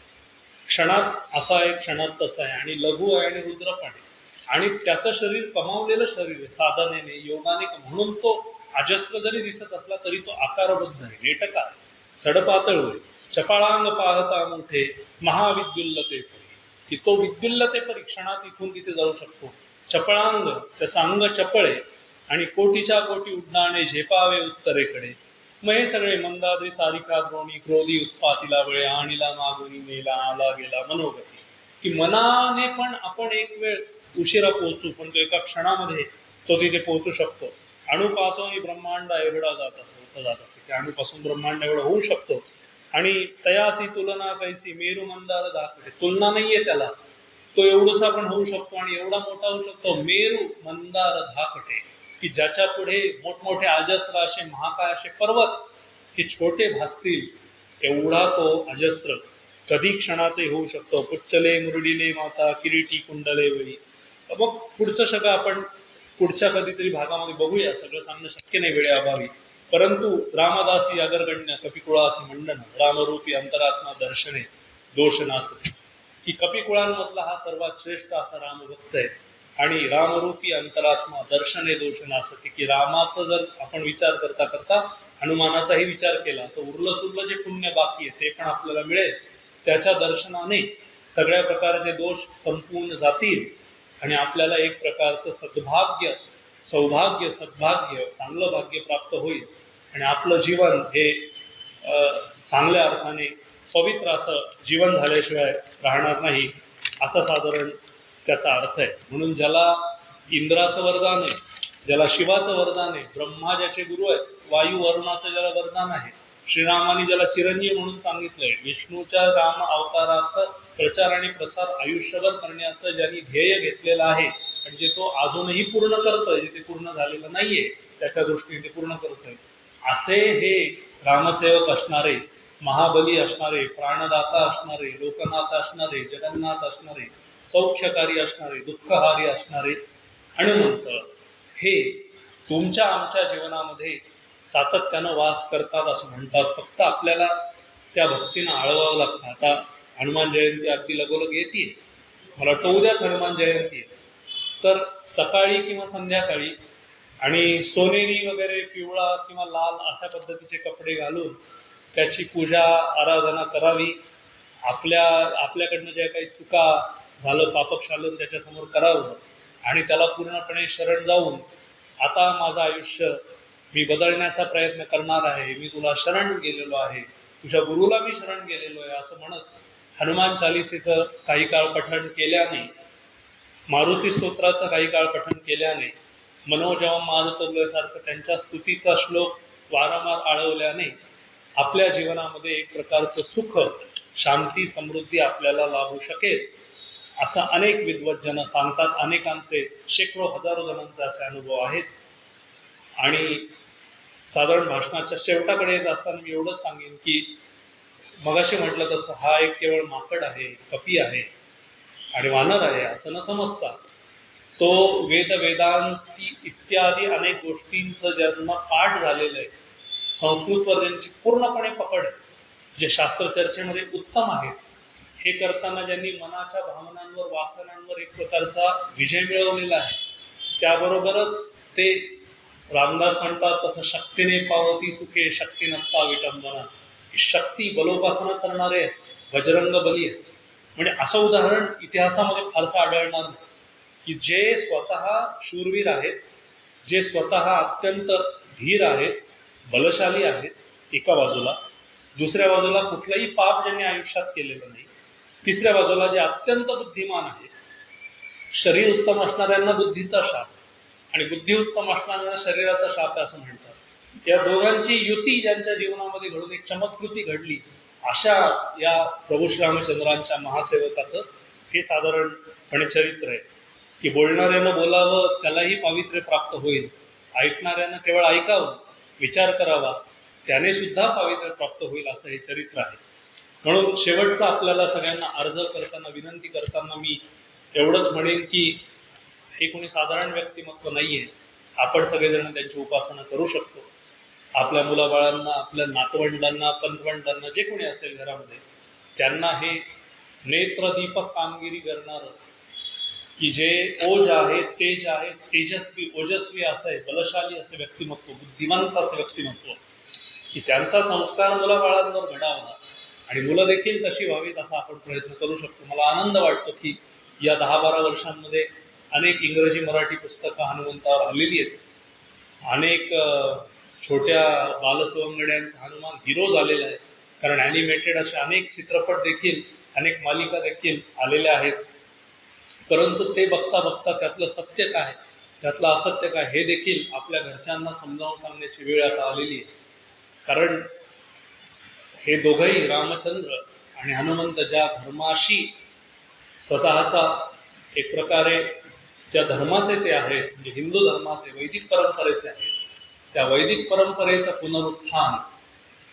S1: क्षणात असा आहे क्षणात तसा आहे, आणि लघु आहे आणि रुद्रपण आहे. आणि त्याचं शरीर कमावलेलं शरीर आहे साधनेने योगाने, म्हणून तो अजस्र जरी दिसत असला तरी तो आकारबद्ध आहे. नेटका सडपातळ होय चपाळांग पाहता मोठे महाविद्युल्लते, की तो विद्युल्लते परीक्षणात इथून तिथे जाऊ शकतो. चपळांग त्याचं अंग चपळ आहे, आणि कोटीच्या कोटी उड्डाणे झेपावे उत्तरेकडे. मग हे सगळे मंदाद्री सारिका द्रोणी क्रोधी उत्पातीला बळे आणिला मागुनी मेला आला गेला मनोगती, की मनाने पण आपण एक वेळ उशिरा पोहोचू, पण तो एका क्षणामध्ये तो तिथे पोहोचू शकतो. अणुपासून ब्रह्मांड एवढा जात असे की अणुपासून ब्रह्मांड एवढं होऊ शकतो. आणि तयासी तुलना कैसी मेरू मंदार दाखवते, तुलना नाहीये त्याला, तो एवढसा पण होऊ शकतो आणि एवढा मोठा होऊ शकतो. मेरू मंदार धाकटे, की ज्याच्या पुढे मोठमोठे अजस्र असे महाकाय असे पर्वत हे छोटे भासतील एवढा तो अजस्र कधी क्षणातही होऊ शकतो. पुच्चले मुरडीले माता किरीटी कुंडले वळी. मग पुढचं सगळं आपण पुढच्या कधीतरी भागामध्ये बघूया, सगळं सांगणं शक्य नाही वेळेअभावी. परंतु रामदासी अगरगण्य कपिकुळासी मंडन रामरूपी अंतरात्मा दर्शने दोष नासती, की कपिकुळांमधला हा सर्वात श्रेष्ठ असा रामभक्त आहे. आणि रामरूपी अंतरात्मा दर्शने दोष नासती, की रामाचा जर आपण विचार करता करता हनुमानाचाही विचार केला तर उरलं सुरलं जे पुण्य बाकी आहे ते पण आपल्याला मिळेल. त्याच्या दर्शनाने सगळ्या प्रकारचे दोष संपूर्ण जातील आणि आपल्याला एक प्रकारचं सद्भाग्य सौभाग्य सद्भाग्य चांगलं भाग्य प्राप्त होईल. आणि आपलं जीवन हे चांगल्या अर्थाने पवित्र असं जीवन झाल्याशिवाय राहणार नाही, असं साधारण त्याचा अर्थ आहे. म्हणून ज्याला इंद्राचं वरदान आहे, ज्याला शिवाचं वरदान आहे, ब्रह्मा ज्याचे गुरु आहेत, वायू वरुणाचं ज्याला वरदान आहे, श्रीरामाने ज्याला चिरंजीव म्हणून सांगितलंय, विष्णूच्या राम अवताराचा प्रचार आणि प्रसार आयुष्यभर करण्याचं ज्यांनी ध्येय घेतलेलं आहे आणि जे तो अजूनही पूर्ण करतोय, जे ते पूर्ण झालेलं नाहीये त्याच्या दृष्टीने ते पूर्ण करतोय, असे हे रामसेवक असणारे, महाबली असणारे, प्राणदाता असणारे, लोकनाथ असणारे, जगन्नाथ असणारे, सौख्यकारी असणारे, दुःखहारी असणारे हनुमंत हे तुमच्या आमच्या जीवनामध्ये सातत्यानं वास करतात असं म्हणतात. फक्त आपल्याला त्या भक्तीनं आळवावं लागतं. आता हनुमान जयंती अगदी लगोलग येते, मला वाटतं उद्याच हनुमान जयंती आहे. तर सकाळी किंवा संध्याकाळी आणि सोनेरी वगैरे पिवळा किंवा लाल अशा पद्धतीचे कपडे घालून त्याची पूजा आराधना करावी. आपल्याकडनं ज्या काही चुका झालं पापक्षालन त्याच्यासमोर करावं आणि त्याला पूर्णपणे शरण जाऊन आता माझं आयुष्य मी बदलण्याचा प्रयत्न करणार आहे, मी तुला शरण गेलेलो आहे, तुझ्या गुरुला मी शरण गेलेलो आहे असं म्हणत हनुमान चालिसेचं काही काळ पठण केल्याने, मारुती स्तोत्राचं काही काळ पठण केल्याने, मनोजवम मानतोल्यासारखं त्यांच्या स्तुतीचा श्लोक वारंवार आळवल्याने आपल्या जीवनामध्ये एक प्रकारचं सुख, शांती, समृद्धी आपल्याला लाभू शकेल असं अनेक विद्वज्जन सांगतात. अनेकांचे शेकडो हजारो जणांचे असे अनुभव आहेत. आणि साधारण भाषणाच्या शेवटाकडे येत असताना मी एवढंच सांगेन की मगाशी म्हटलं तसं हा एक केवळ माकड आहे, कपी आहे आणि वानर आहे असं न समजता तो वेदांती इत्यादी अनेक गोष्टींचं ज्यांना पाठ झालेलं आहे, संस्कृतवर ज्यांची पूर्णपणे पकड आहे, जे शास्त्र चर्चेमध्ये उत्तम आहेत, हे करताना ज्यांनी मनाच्या भावनांवर वासनांवर एक प्रकारचा विजय मिळवलेला आहे, त्याबरोबरच ते रामदास म्हणतात तसं शक्तीने पावती सुखे शक्ती नसता विटंबना, शक्ती बलोपासना करणारे बजरंग बली आहेत. म्हणजे असं उदाहरण इतिहासामध्ये फारसं आढळणार नाही की जे स्वतः शूरवीर आहेत, जे स्वतः अत्यंत धीर आहेत, बलशाली आहेत एका बाजूला, दुसऱ्या बाजूला कुठलंही पाप ज्यांनी आयुष्यात केलेलं नाही, तिसऱ्या बाजूला जे अत्यंत बुद्धिमान आहेत. शरीर उत्तम असणाऱ्यांना बुद्धीचा शाप आणि बुद्धी उत्तम असणाऱ्यांना शरीराचा शाप आहे असं म्हणतात. या दोघांची युती ज्यांच्या जीवनामध्ये घडून एक चमत्कृती घडली, अशा या प्रभू श्रीरामचंद्रांच्या महासेवकाचं हे साधारणपणे चरित्र आहे की बोलणाऱ्यानं बोलावं त्यालाही पावित्र्य प्राप्त होईल, ऐकणाऱ्यानं केवळ ऐकावं, विचार करावा, त्याने सुद्धा पावित्र्य प्राप्त होईल, असं हे चरित्र आहे. म्हणून शेवटचा आपल्याला सगळ्यांना अर्ज करताना, विनंती करताना मी एवढंच म्हणेन की हे कोणी साधारण व्यक्तिमत्व नाहीये. आपण सगळेजण त्यांची उपासना करू शकतो. आपल्या मुलाबाळांना, आपल्या नातवंडांना, पंतवंडांना, जे कोणी असेल घरामध्ये, त्यांना हे नेत्रदीपक कामगिरी करणार की जे ओज आहे, तेज आहे, तेजस्वी, ओजस्वी असं आहे, बलशाली असे व्यक्तिमत्व, बुद्धिमंत असे व्यक्तिमत्व, की त्यांचा संस्कार मुलाबाळांवर घडावा आणि मुलं देखील तशी व्हावीत असा आपण प्रयत्न करू शकतो. मला आनंद वाटतो की या 10-12 वर्षांमध्ये अनेक इंग्रजी मराठी पुस्तकं हनुमंतावर आलेली आहेत. अनेक छोट्या बालसवंगड्यांचा हनुमान हिरो झालेला आहे, कारण ॲनिमेटेड असे अनेक चित्रपट देखील, अनेक मालिका देखील आलेल्या आहेत. परंतु ते बघता बघता त्यातलं सत्य काय, त्यातलं असत्य काय, हे देखील आपल्या घरच्यांना समजावून सांगण्याची वेळ आता आलेली आहे. कारण हे दोघंही, रामचंद्र आणि हनुमंत, ज्या धर्माशी स्वतःचा एक प्रकारे त्या धर्माचे ते आहेत, म्हणजे हिंदू धर्माचे, वैदिक परंपरेचे आहेत, त्या वैदिक परंपरेचं पुनरुत्थान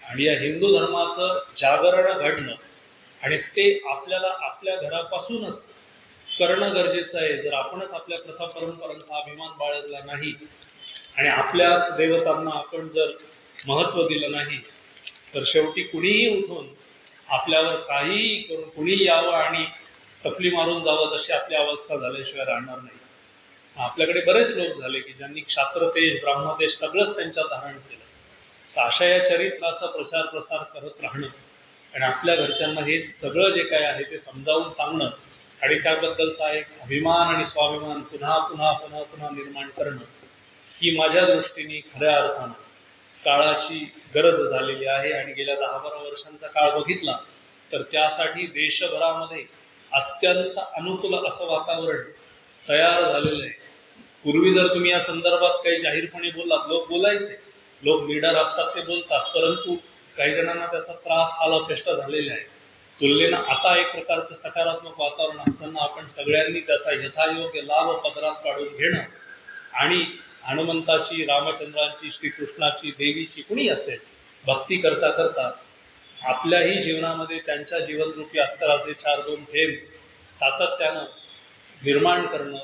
S1: आणि या हिंदू धर्माचं जागरण घडणं, आणि ते आपल्याला आपल्या घरापासूनच करणं गरजेचं आहे. जर आपणच आपल्या प्रथा परंपरांचा अभिमान बाळगला नाही आणि आपल्याच देवतांना आपण जर महत्त्व दिलं नाही, तर शेवटी कुणीही उठून आपल्यावर काहीही करून कुणी यावं आणि टपली मारून जावं, तशी आपली अवस्था झाल्याशिवाय राहणार नाही. आपल्याकडे बरेच लोक झाले की ज्यांनी क्षात्रतेज, ब्राह्मतेज सगळंच त्यांच्यात धारण केलं. तर अशा या चरित्राचा प्रचार प्रसार करत राहणं आणि आपल्या घरच्यांना हे सगळं जे काय आहे ते समजावून सांगणं आणि त्याबद्दलचा एक अभिमान आणि स्वाभिमान पुन्हा पुन्हा पुन्हा पुन्हा निर्माण करणं, ही माझ्या दृष्टीने खऱ्या अर्थानं काळाची गरज झालेली आहे. आणि गेल्या 10-12 वर्षांचा काळ बघितला तर त्यासाठी देशभरामध्ये अत्यंत अनुकूल असं वातावरण तयार झालेलं आहे. पूर्वी जर तुम्ही या संदर्भात काही जाहीरपणे बोललात, लोक बोलायचे, लोक लीडर असतात ते बोलतात, परंतु काही जणांना त्याचा त्रास, हाल, अपेष्ट झालेला आहे. तुलनेनं आता एक प्रकारचं सकारात्मक वातावरण असताना आपण सगळ्यांनी त्याचा यथायोग्य लाभ पदरात काढून घेणं आणि हनुमंताची, रामचंद्रांची, श्रीकृष्णाची, देवीची, कुणी असेल, भक्ती करता करता आपल्याही जीवनामध्ये त्यांच्या जीवनरूपी अत्तराचे 4-2 थेंब सातत्यानं निर्माण करणं,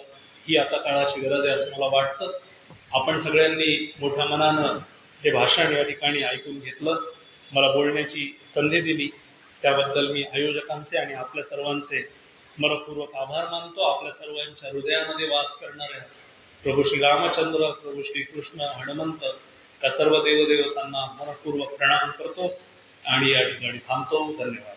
S1: ही आता काळाची गरज आहे असं मला वाटतं. आपण सगळ्यांनी मोठ्या मनानं हे भाषण या ठिकाणी ऐकून घेतलं, मला बोलण्याची संधी दिली, त्याबद्दल मी आयोजकांचे आणि आपल्या सर्वांचे मनपूर्वक आभार मानतो. आपल्या सर्वांच्या हृदयामध्ये वास करणाऱ्या प्रभू श्री रामचंद्र, प्रभू श्री कृष्ण, हनुमंत या सर्व देवदेवतांना मनपूर्वक प्रणाम करतो आणि या ठिकाणी थांबतो. धन्यवाद.